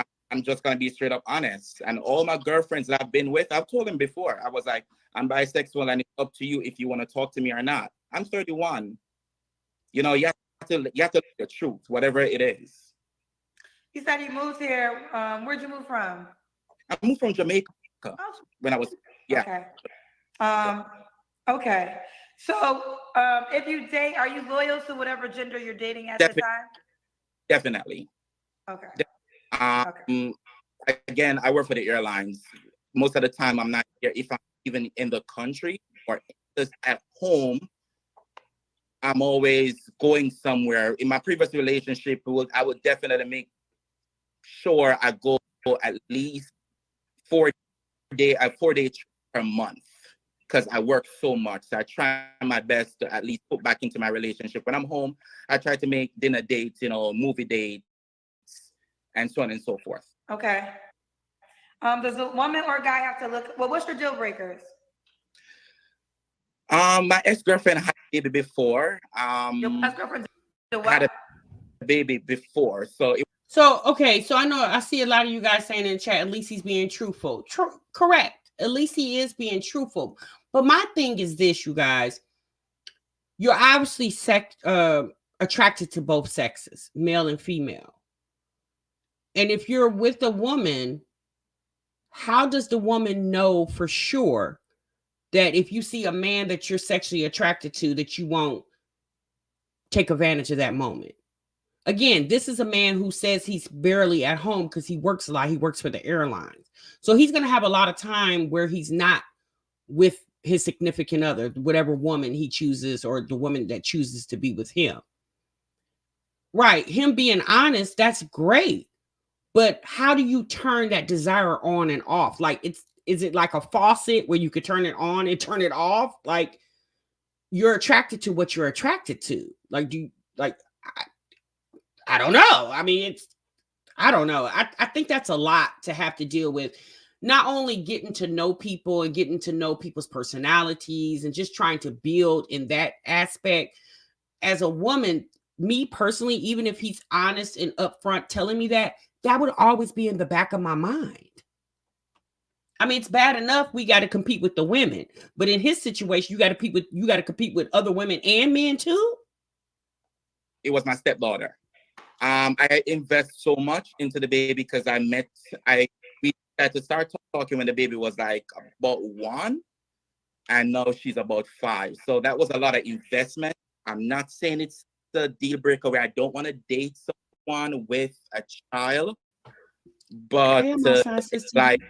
just gonna be straight up honest. And all my girlfriends that I've been with, I've told them before, I was like, I'm bisexual and it's up to you if you want to talk to me or not. I'm 31. You know, you have to live the truth, whatever it is. You said you moved here. Where'd you move from? I moved from Jamaica when I was, yeah. Okay. Okay. So if you date, are you loyal to whatever gender you're dating at the time? Definitely. Okay. Okay. Again, I work for the airlines. Most of the time, I'm not here. If I'm even in the country or just at home, I'm always going somewhere. In my previous relationship, I would definitely make sure I go at least 4 days per month, because I work so much. So I try my best to at least put back into my relationship. When I'm home, I try to make dinner dates, you know, movie dates, and so on and so forth. Okay. Does a woman or a guy have to look? Well, what's your deal breakers? My ex-girlfriend had a baby before. Your ex-girlfriend had a baby before, so okay. So I know I see a lot of you guys saying in the chat, at least he's being truthful. Correct. At least he is being truthful. But my thing is this, you guys. You're obviously attracted to both sexes, male and female. And if you're with a woman, how does the woman know for sure that if you see a man that you're sexually attracted to, that you won't take advantage of that moment? Again, this is a man who says he's barely at home because he works a lot. He works for the airlines. So he's going to have a lot of time where he's not with his significant other, whatever woman he chooses, or the woman that chooses to be with him. Right. Him being honest, that's great. But how do you turn that desire on and off? Like, is it like a faucet where you could turn it on and turn it off? Like, you're attracted to what you're attracted to. Like, I don't know. I mean, I don't know. I think that's a lot to have to deal with. Not only getting to know people and getting to know people's personalities and just trying to build in that aspect. As a woman, me personally, even if he's honest and upfront telling me that would always be in the back of my mind. I mean, it's bad enough we got to compete with the women, but in his situation, you got to compete with other women and men too. It was my stepdaughter. I invest so much into the baby because we had to start talking when the baby was like about 1, and now she's about 5. So that was a lot of investment. I'm not saying it's the deal breaker where I don't want to date someone with a child, but like,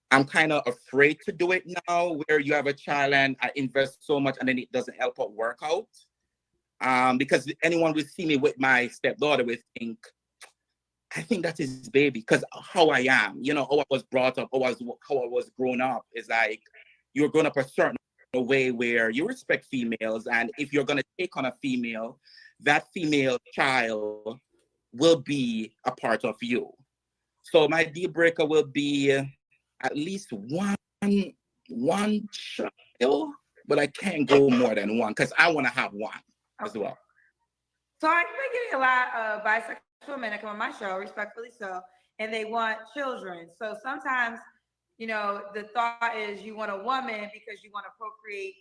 I'm kind of afraid to do it now, where you have a child and I invest so much and then it doesn't help out work out. Because anyone will see me with my stepdaughter will think, I think that's his baby, because how I am, you know, how I was brought up, how I was grown up is like, you're grown up a certain way where you respect females, and if you're going to take on a female, that female child will be a part of you. So my deal breaker will be at least one child, but I can't go more than one because I want to have one as well. So I've been getting a lot of bisexual men that come on my show, respectfully so, and they want children. So sometimes, you know, the thought is you want a woman because you want to procreate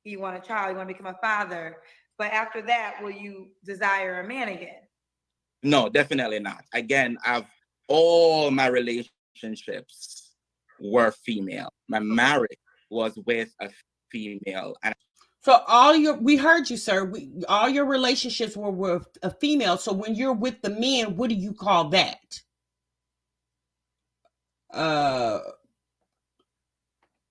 you want a child, you want to become a father. But after that, will you desire a man again? No, definitely not. Again, all my relationships were female. My marriage was with a female, and So we heard you, sir. All your relationships were with a female. So when you're with the men, what do you call that? A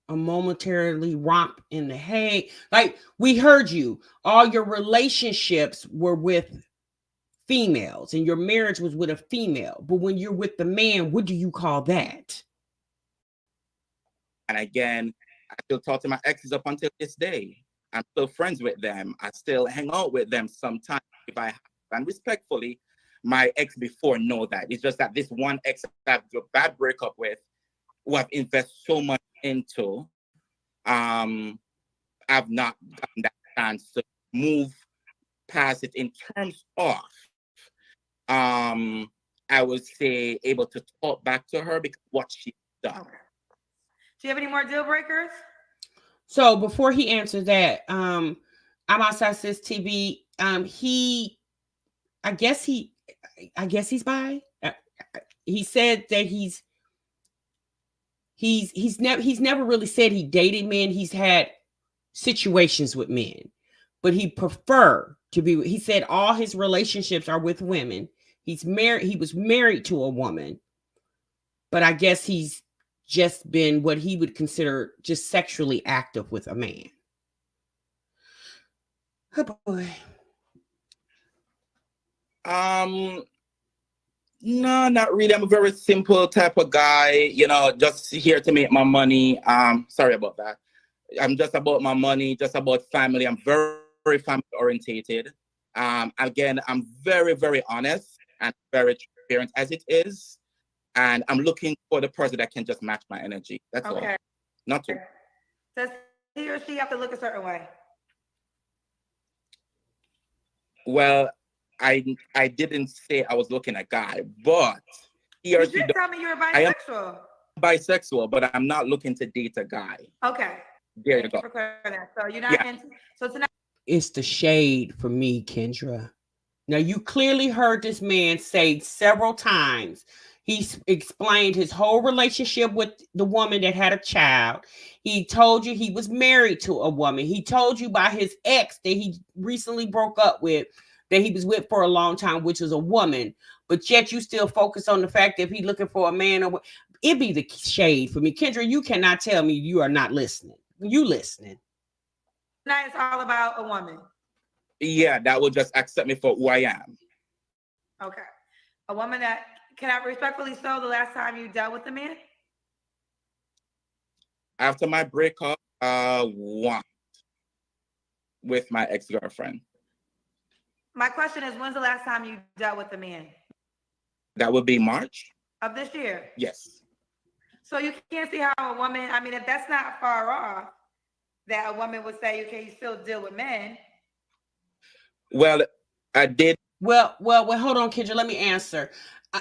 momentarily romp in the hay. Like, we heard you. All your relationships were with females, and your marriage was with a female. But when you're with the man, what do you call that? and again, I still talk to my exes up until this day. I'm still friends with them. I still hang out with them sometimes if I have. And respectfully, my ex before know that. It's just that this one ex I have a bad breakup with, who I've invested so much into, I've not gotten that chance to move past it in terms of, I would say, able to talk back to her because what she's done. Okay. Do you have any more deal breakers? So before he answers that, I'm outside Sis TV. I guess he's bi. He said that he's never really said he dated men. He's had situations with men, but he prefer to be. He said all his relationships are with women. He's married. He was married to a woman, but I guess he's just been what he would consider just sexually active with a man. Oh boy. No, not really. I'm a very simple type of guy, just here to make my money. Sorry about that. I'm just about my money, just about family. I'm very, very family orientated. Again, I'm very, very honest and very transparent as it is. And I'm looking for the person that can just match my energy. That's all. Not to. Does he or she have to look a certain way? Well, I didn't say I was looking at a guy, but he or You she. did tell me you were bisexual. I am bisexual, but I'm not looking to date a guy. Okay. There you go. For clearing that. So you're not into. So tonight. It's the shade for me, Kendra. Now, you clearly heard this man say several times. He's explained his whole relationship with the woman that had a child. He told you he was married to a woman. He told you by his ex that he recently broke up with, that he was with for a long time, which was a woman. But yet you still focus on the fact that if he's looking for a man, or it be the shade for me. Kendra, you cannot tell me you are not listening. You listening. Tonight it's all about a woman. Yeah, that will just accept me for who I am. Okay. A woman that, can I respectfully so, the last time you dealt with a man? After my breakup, once with my ex-girlfriend. My question is, when's the last time you dealt with a man? That would be March. Of this year? Yes. So you can't see how a woman, I mean, if that's not far off, that a woman would say, okay, you still deal with men. Well, I did. Well, hold on, Kendra. Let me answer.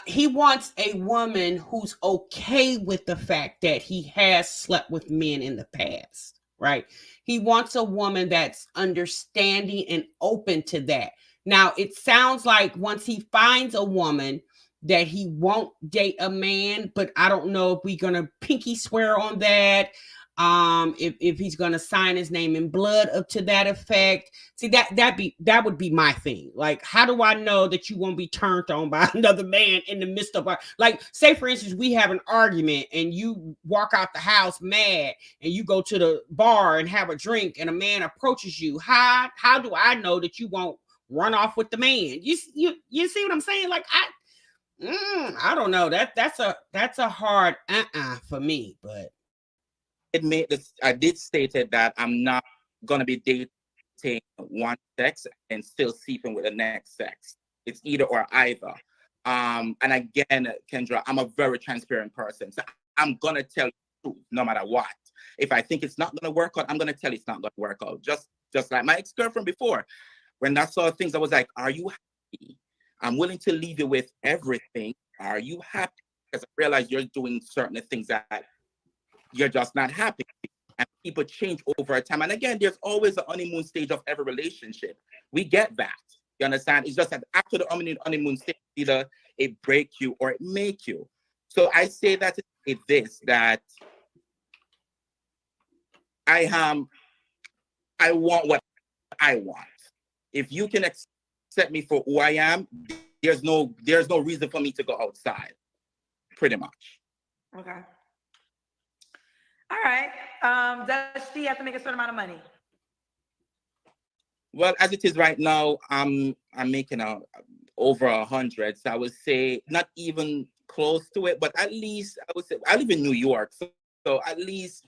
He wants a woman who's okay with the fact that he has slept with men in the past, right? He wants a woman that's understanding and open to that. Now, it sounds like once he finds a woman that he won't date a man, but I don't know if we're going to pinky swear on that. If he's gonna sign his name in blood up to that effect. See, that would be my thing. Like, how do I know that you won't be turned on by another man in the midst of our, like, say for instance, we have an argument and you walk out the house mad and you go to the bar and have a drink and a man approaches you. How do I know that you won't run off with the man? You see what I'm saying? Like, I don't know. That's a hard for me, but I did stated that I'm not gonna be dating one sex and still sleeping with the next sex. It's either or either. And again, Kendra, I'm a very transparent person, so I'm gonna tell you the truth no matter what. If I think it's not gonna work out, I'm gonna tell you it's not gonna work out. Just like my ex-girlfriend before, when I saw things, I was like, "Are you happy? I'm willing to leave you with everything. Are you happy?" Because I realize you're doing certain things that you're just not happy. and people change over time. And again, there's always a honeymoon stage of every relationship. We get that. You understand? It's just that after the honeymoon stage, either it break you or it make you. So I say that to say this, that I want what I want. If you can accept me for who I am, there's no reason for me to go outside. Pretty much. Okay. All right. Does she have to make a certain amount of money? Well, as it is right now, I'm making over 100. So I would say not even close to it, but at least I would say I live in New York, so at least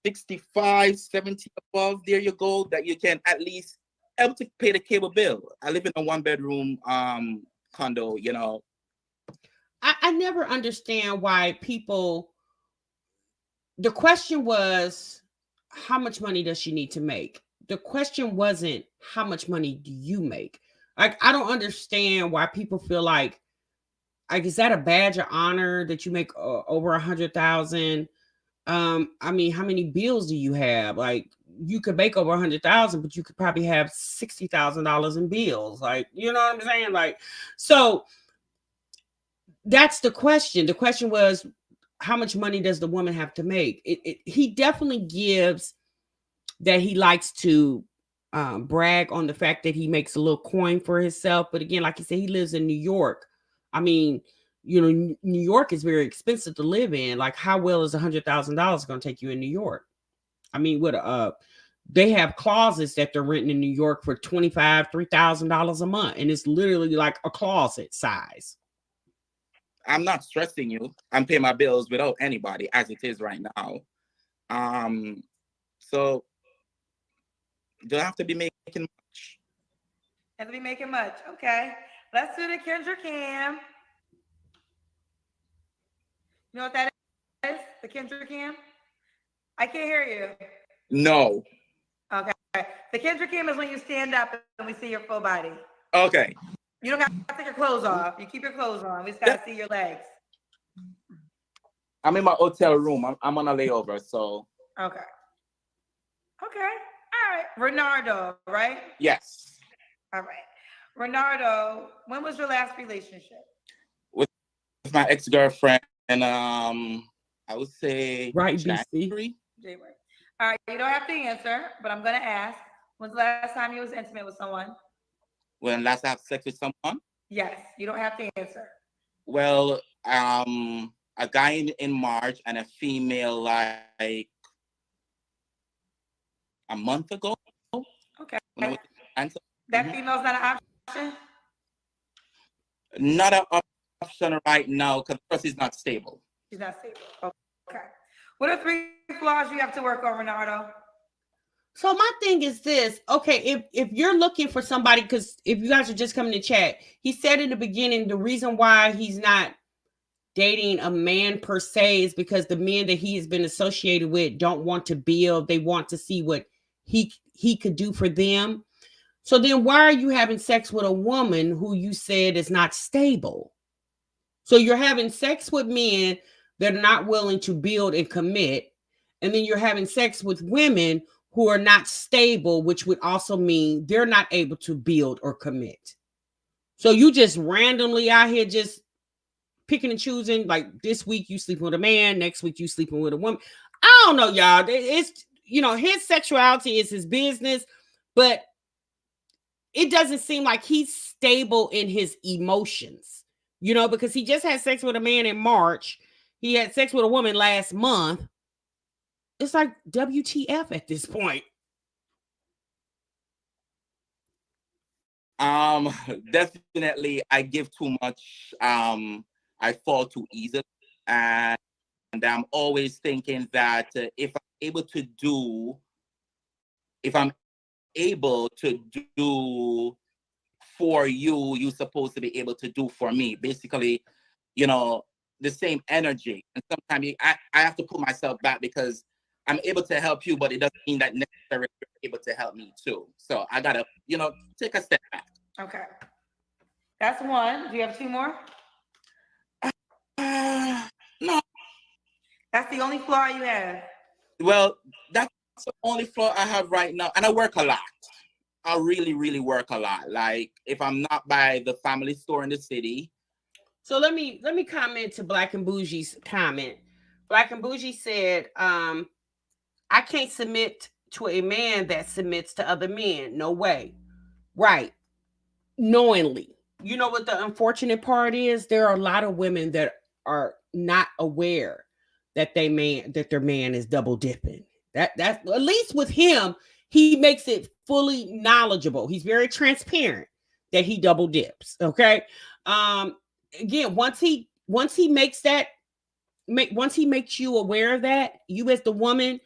65, 70 above. There you go. That you can at least able to pay the cable bill. I live in a 1-bedroom condo. You know, I never understand why people. The question was, how much money does she need to make? The question wasn't, how much money do you make? Like, I don't understand why people feel like is that a badge of honor that you make over 100,000? I mean, how many bills do you have? Like, you could make over 100,000, but you could probably have $60,000 in bills. Like, you know what I'm saying? Like, so that's the question. The question was, how much money does the woman have to make? He definitely gives that he likes to brag on the fact that he makes a little coin for himself. But again, like you said, he lives in New York. I mean, you know, New York is very expensive to live in. Like, how well is $100,000 going to take you in New York? I mean, they have closets that they're renting in New York for $2,500, $3,000 a month, and it's literally like a closet size. I'm not stressing you. I'm paying my bills without anybody as it is right now. So don't have to be making much. Have to be making much. Okay. Let's do the Kendra Cam. You know what that is? The Kendra Cam? I can't hear you. No. Okay. The Kendra Cam is when you stand up and we see your full body. Okay. You don't have to take your clothes off. You keep your clothes on. We just got to see your legs. I'm in my hotel room. I'm on a layover, so. Okay. Okay. All right. Ronaldo, right? Yes. All right. Ronaldo, when was your last relationship? With my ex-girlfriend, and I would say right, January. January. All right. You don't have to answer, but I'm going to ask. When's the last time you was intimate with someone? When last I had sex with someone? Yes. You don't have to answer. Well, a guy in March and a female like a month ago. Okay. That female's not an option? Not an option right now because first he's not stable. He's not stable. Okay. What are 3 flaws you have to work on, Ronaldo? So my thing is this. Okay, if you're looking for somebody, because if you guys are just coming to chat, he said in the beginning the reason why he's not dating a man per se is because the men that he has been associated with don't want to build. They want to see what he could do for them. So then why are you having sex with a woman who you said is not stable? So you're having sex with men that are not willing to build and commit. And then you're having sex with women who are not stable, which would also mean they're not able to build or commit. So you just randomly out here just picking and choosing. Like this week you sleeping with a man, next week you sleeping with a woman. I don't know, y'all. It's, you know, his sexuality is his business, but it doesn't seem like he's stable in his emotions, you know, because he just had sex with a man in March. He had sex with a woman last month. It's like WTF at this point. Definitely I give too much. I fall too easily, and I'm always thinking that if I'm able to do for you, you're supposed to be able to do for me. Basically, you know, the same energy. And sometimes I have to pull myself back because I'm able to help you, but it doesn't mean that necessarily you're able to help me too. So I gotta, you know, take a step back. Okay. That's one. Do you have 2 more? No. That's the only flaw you have. Well, that's the only flaw I have right now, and I work a lot. I really, really work a lot. Like if I'm not by the family store in the city. So let me comment to Black and Bougie's comment. Black and Bougie said, I can't submit to a man that submits to other men. No way. Right. Knowingly. You know what the unfortunate part is? There are a lot of women that are not aware that their man is double dipping. That's at least with him, he makes it fully knowledgeable. He's very transparent that he double dips. Okay. Um, Again, once he makes that once he makes you aware of that, you as the woman,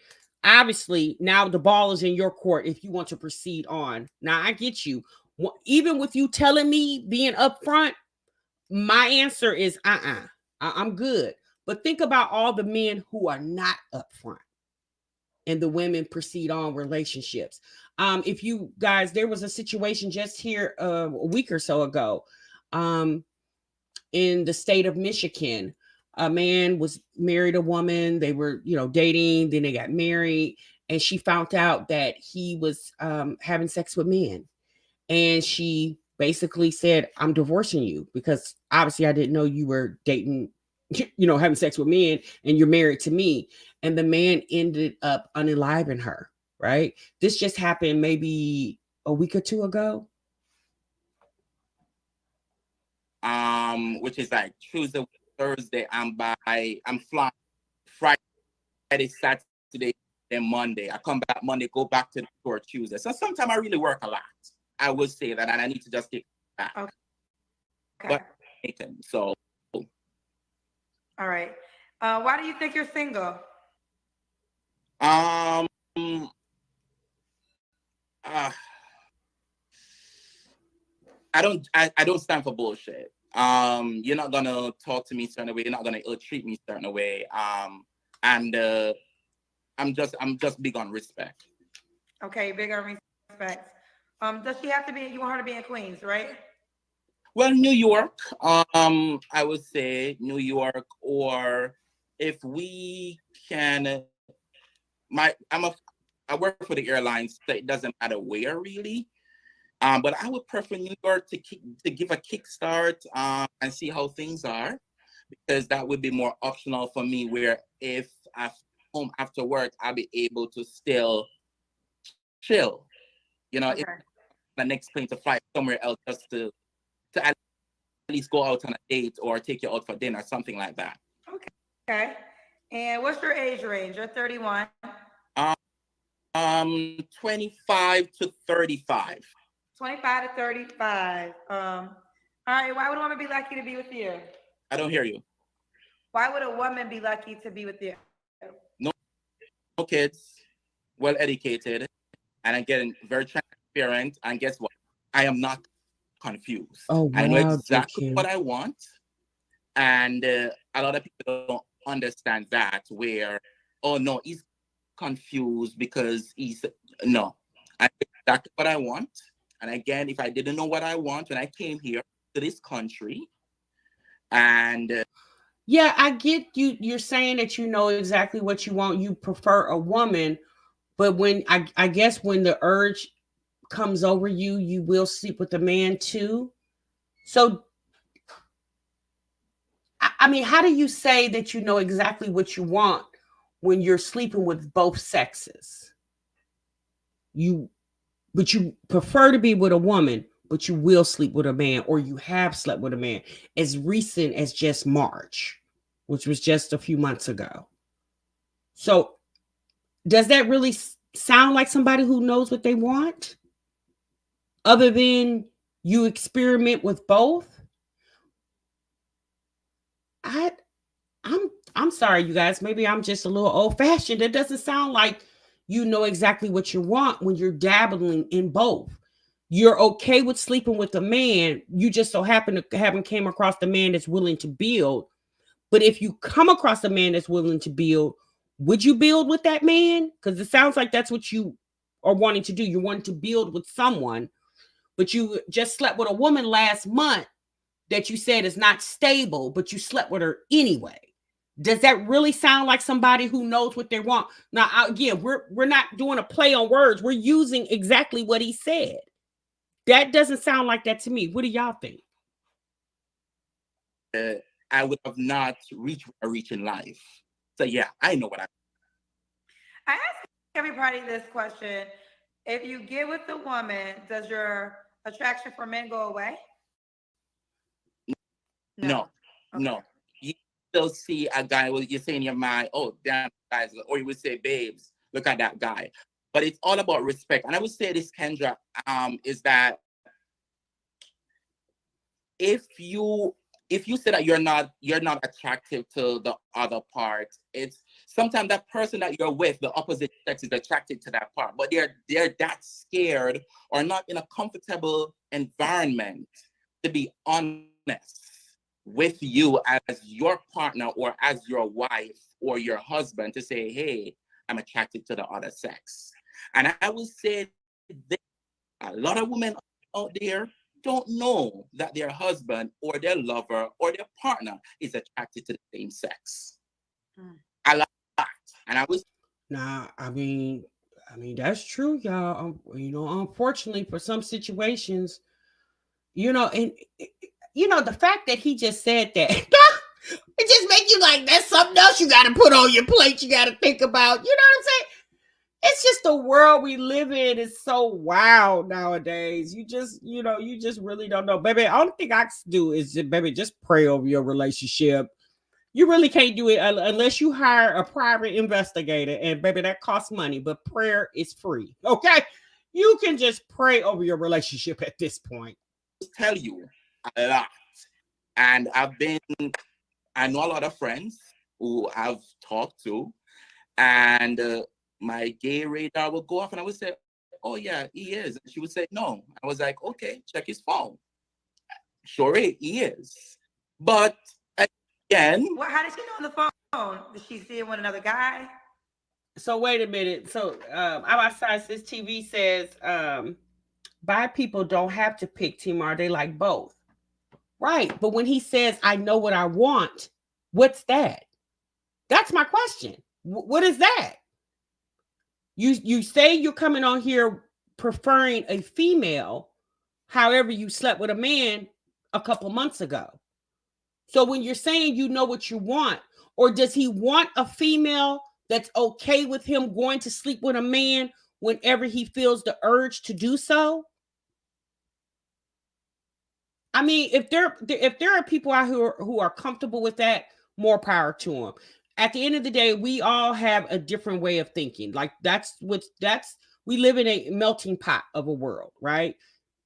obviously now the ball is in your court if you want to proceed on. Now I get you. Even with you telling me being upfront, my answer is I'm good. But think about all the men who are not upfront and the women proceed on relationships. If you guys, there was a situation just here a week or so ago, in the state of Michigan. A man was married a woman. They were, dating. Then they got married, and she found out that he was having sex with men, and she basically said, "I'm divorcing you because obviously I didn't know you were dating, having sex with men, and you're married to me." And the man ended up unaliving her. Right? This just happened maybe a week or two ago. Which is like Tuesday, Thursday. I'm flying Friday, Saturday, then Monday. I come back Monday, go back to the store Tuesday. So sometimes I really work a lot. I would say that, and I need to just take that. Okay. But so. All right. Why do you think you're single? I don't stand for bullshit. You're not gonna talk to me a certain way. You're not gonna treat me a certain way. And I'm just big on respect. Okay, big on respect. Does she have to be? You want her to be in Queens, right? Well, New York. I would say New York, or if we can, I work for the airlines, so it doesn't matter where really. But I would prefer New York to give a kickstart and see how things are, because that would be more optional for me. Where if I'm home after work, I'll be able to still chill. Okay. If the next plane to fly somewhere else, just to at least go out on a date or take you out for dinner, something like that. Okay. And what's your age range? You're 31. 25 to 35. 25 to 35. All right. Why would a woman be lucky to be with you? I don't hear you. Why would a woman be lucky to be with you? No kids, well educated, and again very transparent. And guess what? I am not confused. Oh, wow, I know exactly what I want, and a lot of people don't understand that. Where, oh no, he's confused because I know exactly what I want. And again, if I didn't know what I want when I came here to this country, and yeah, I get you. You're saying that you know exactly what you want. You prefer a woman, but when I guess when the urge comes over you, you will sleep with a man too. So, I mean, how do you say that you know exactly what you want when you're sleeping with both sexes? But you prefer to be with a woman, but you will sleep with a man, or you have slept with a man as recent as just March, which was just a few months ago. So does that really sound like somebody who knows what they want? Other than you experiment with both? I'm sorry, you guys. Maybe I'm just a little old fashioned. It doesn't sound like you know exactly what you want when you're dabbling in both. You're okay with sleeping with a man. You just so happen to haven't came across the man that's willing to build. But if you come across a man that's willing to build, would you build with that man? Because it sounds like that's what you are wanting to do. You're wanting to build with someone, but you just slept with a woman last month that you said is not stable, but you slept with her anyway. Does that really sound like somebody who knows what they want? Now, again, we're not doing a play on words. We're using exactly what he said. That doesn't sound like that to me. What do y'all think? I would have not reached a reach in life. So yeah, I know what I ask everybody this question. If you get with a woman, does your attraction for men go away? No. Okay. No. You still see a guy with you say in your mind, oh damn guys, or you would say, babes, look at that guy. But it's all about respect. And I would say this, Kendra, is that if you say that you're not attractive to the other part, it's sometimes that person that you're with, the opposite sex, is attracted to that part, but they're that scared or not in a comfortable environment to be honest with you as your partner or as your wife or your husband to say, hey, I'm attracted to the other sex. And I would say that a lot of women out there don't know that their husband or their lover or their partner is attracted to the same sex. A lot. And I was I mean that's true, y'all. Unfortunately, for some situations, and the fact that he just said that, it just make you like, that's something else you got to put on your plate. You got to think about. You know what I'm saying? It's just the world we live in is so wild nowadays. You just really don't know. Baby, only thing I can do is just pray over your relationship. You really can't do it unless you hire a private investigator. And baby, that costs money, but prayer is free. Okay? You can just pray over your relationship at this point. Tell you a lot. And I know a lot of friends who I've talked to, and my gay radar would go off and I would say, oh yeah, he is. And she would say, no. I was like, okay, check his phone. Sure, he is. But again. Well, how did she know on the phone? Did she see it with another guy? So wait a minute. So outside this TV says bi people don't have to pick Timar. They like both. Right. But when he says, I know what I want, what's that? That's my question. What is that? You say you're coming on here preferring a female, however you slept with a man a couple months ago. So when you're saying you know what you want, or does he want a female that's okay with him going to sleep with a man whenever he feels the urge to do so? I mean, if there are people out who are comfortable with that, more power to them. At the end of the day, we all have a different way of thinking. Like we live in a melting pot of a world, right?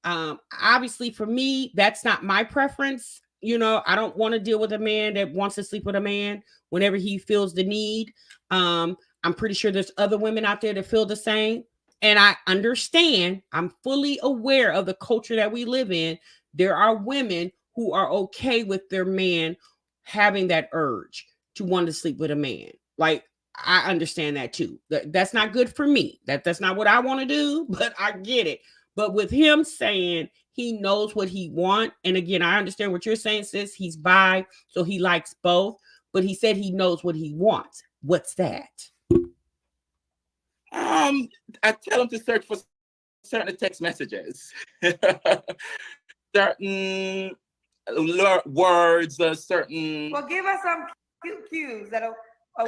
Obviously for me, that's not my preference. I don't want to deal with a man that wants to sleep with a man whenever he feels the need. I'm pretty sure there's other women out there that feel the same. And I understand, I'm fully aware of the culture that we live in. There are women who are okay with their man having that urge to want to sleep with a man. Like, I understand that too. That's not good for me. That's not what I want to do, but I get it. But with him saying he knows what he wants, and again, I understand what you're saying, sis. He's bi, so he likes both. But he said he knows what he wants. What's that? I tell him to search for certain text messages, certain words, certain. Well, give us some cues that a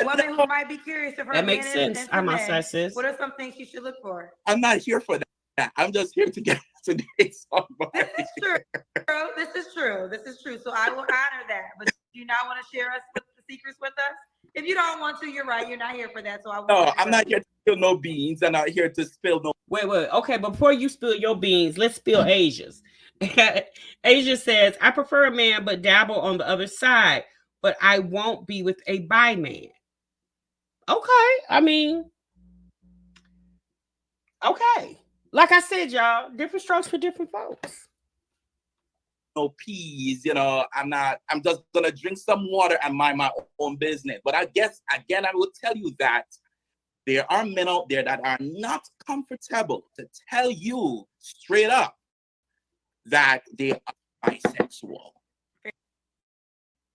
woman who might be curious if her that makes sense. I'm outside, sis. What are some things she should look for? I'm not here for that. I'm just here to get to date somebody. This is true. This is true. So I will honor that. But do you not want to share us with the secrets with us? If you don't want to, you're right. You're not here for that. So I'm not here to spill no beans. I'm not here to spill no. Wait. Okay, before you spill your beans, let's spill Asia's. Asia says, I prefer a man, but dabble on the other side. But I won't be with a bi man. Okay. I mean, okay. Like I said, y'all, different strokes for different folks. No peas, I'm just gonna drink some water and mind my own business. But I guess again, I will tell you that there are men out there that are not comfortable to tell you straight up that they are bisexual.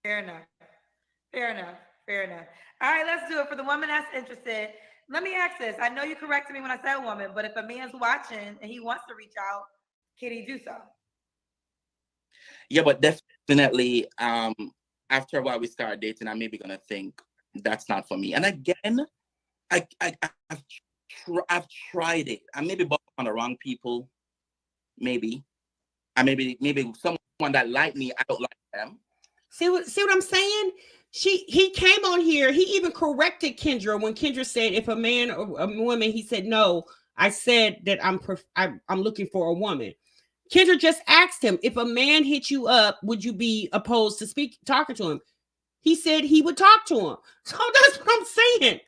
Fair enough. Fair enough. All right, let's do it. For the woman that's interested, let me ask this. I know you corrected me when I said woman, but if a man's watching and he wants to reach out, can he do so? Yeah, but definitely, after a while we start dating, I'm maybe gonna think that's not for me. And again, I've tried it. I maybe bought on the wrong people. Maybe maybe someone that like me, I don't like them. See what I'm saying? He came on here. He even corrected Kendra when Kendra said if a man or a woman. He said no. I said that I'm looking for a woman. Kendra just asked him if a man hit you up, would you be opposed to talking to him? He said he would talk to him. So that's what I'm saying.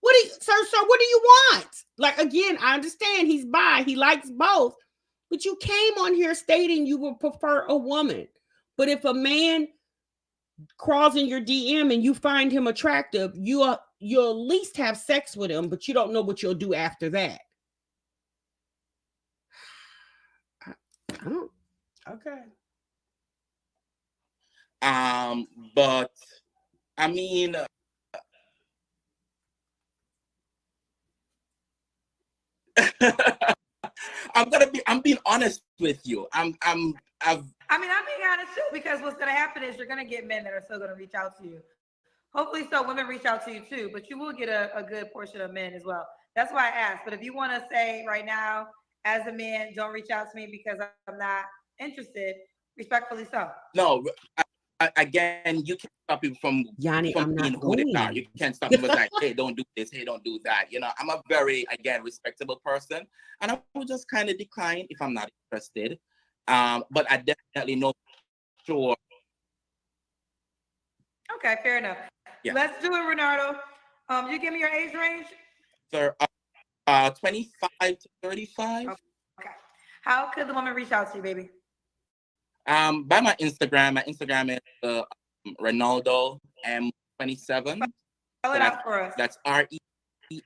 What do you, sir? What do you want? Like again, I understand he's bi. He likes both, but you came on here stating you would prefer a woman. But if a man crawls in your DM and you find him attractive, you'll at least have sex with him, but you don't know what you'll do after that. Oh, okay. But I mean, I'm being honest with you. I mean, I'm being honest too, because what's going to happen is you're going to get men that are still going to reach out to you. Hopefully, so women reach out to you too, but you will get a good portion of men as well. That's why I asked. But if you want to say right now, as a man, don't reach out to me because I'm not interested, respectfully so. No, again, you can't stop people from Yanni, I'm being not who they are. going. You can't stop people like, hey, don't do this, hey, don't do that. You know, I'm a very, again, respectable person, and I will just kind of decline if I'm not interested. But I definitely know sure. Okay, fair enough. Yeah. Let's do it, Ronaldo. You give me your age range. Sir, 25 to 35. Okay. How could the woman reach out to you, baby? By my Instagram. My Instagram is Ronaldo M27. Spell it out for us. That's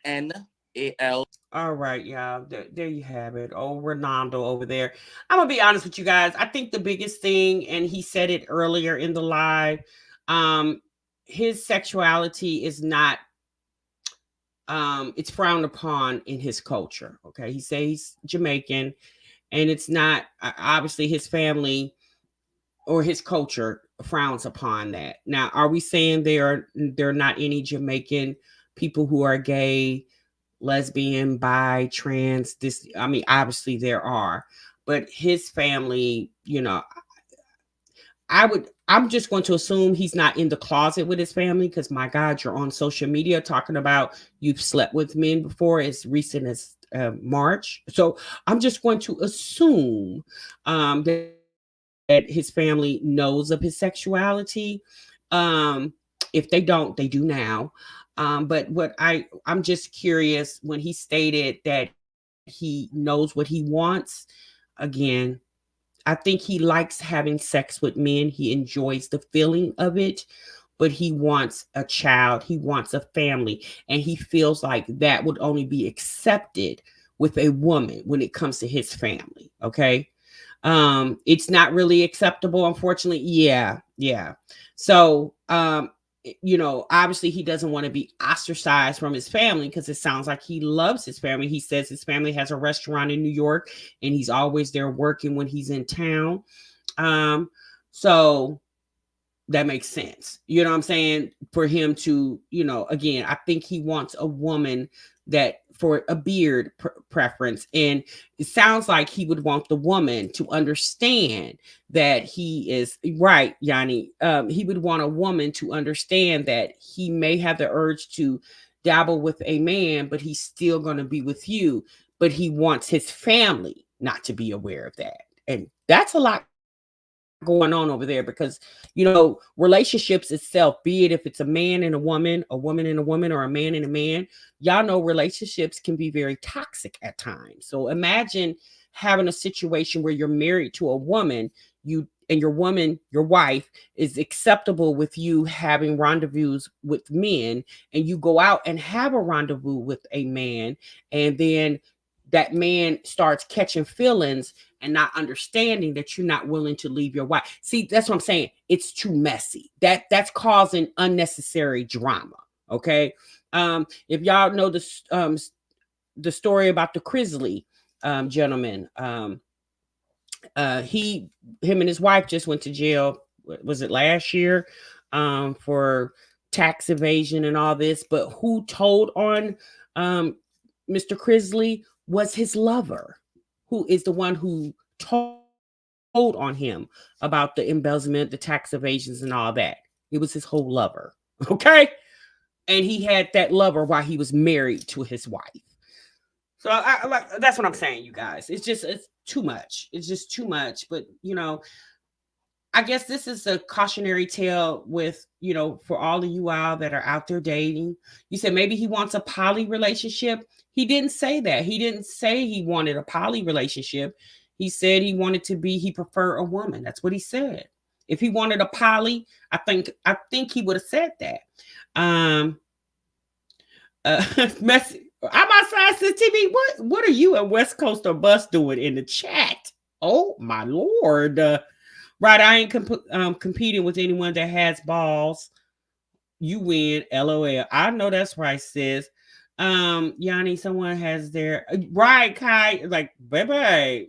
RENAL. All right, y'all. There you have it. Oh, Ronaldo over there. I'm gonna be honest with you guys. I think the biggest thing, and he said it earlier in the live, his sexuality is not it's frowned upon in his culture. Okay. He says he's Jamaican, and it's not obviously his family or his culture frowns upon that. Now, are we saying there are not any Jamaican people who are gay, lesbian, bi, trans? This, I mean, obviously there are, but his family, you know, I'm just going to assume he's not in the closet with his family, because my God, you're on social media talking about you've slept with men before as recent as March. So I'm just going to assume that his family knows of his sexuality. If they don't, they do now. But I'm just curious when he stated that he knows what he wants. Again, I think he likes having sex with men. He enjoys the feeling of it, but he wants a child. He wants a family. And he feels like that would only be accepted with a woman when it comes to his family. Okay. It's not really acceptable, unfortunately. Yeah. So, you know, obviously he doesn't want to be ostracized from his family, because it sounds like he loves his family. He says his family has a restaurant in New York and he's always there working when he's in town. So that makes sense. You know what I'm saying? For him to, you know, again, I think he wants a woman that for a beard preference. And it sounds like he would want the woman to understand that he is right, Yanni. He would want a woman to understand that he may have the urge to dabble with a man, but he's still going to be with you. But he wants his family not to be aware of that. And that's a lot going on over there, because, you know, relationships itself, be it if it's a man and a woman and a woman, or a man and a man, y'all know relationships can be very toxic at times. So imagine having a situation where you're married to a woman, your wife is acceptable with you having rendezvous with men, and you go out and have a rendezvous with a man, and then that man starts catching feelings and not understanding that you're not willing to leave your wife. See, that's what I'm saying. It's too messy. That's causing unnecessary drama. Okay. If y'all know the story about the Crisley gentleman, him and his wife just went to jail. Was it last year? For tax evasion and all this. But who told on Mr. Crisley was his lover, who is the one who told on him about the embezzlement, the tax evasions, and all that. It was his whole lover. Okay. And he had that lover while he was married to his wife. So I like, that's what I'm saying, you guys. It's too much. It's just too much. But you know, I guess this is a cautionary tale with, you know, for all of you all that are out there dating. You said maybe he wants a poly relationship. He didn't say that. He didn't say he wanted a poly relationship. He said he preferred a woman. That's what he said. If he wanted a poly, I think he would have said that. Messy. I'm outside this TV. What are you and West Coast or Bus doing in the chat? Oh my Lord. Right, I ain't competing with anyone that has balls. You win, LOL. I know that's right, sis. Yanni, someone has their right, Kai, like Baebay.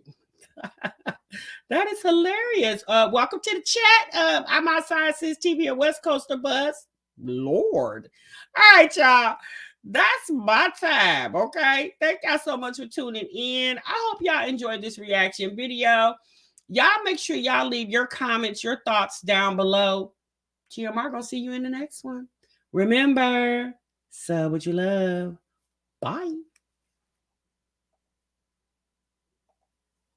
That is hilarious. Welcome to the chat. I'm outside sis TV at West Coaster Bus. Lord. All right, y'all. That's my time. Okay. Thank y'all so much for tuning in. I hope y'all enjoyed this reaction video. Y'all make sure y'all leave your comments, your thoughts down below. TMR gonna see you in the next one. Remember, sub what you love. Bye.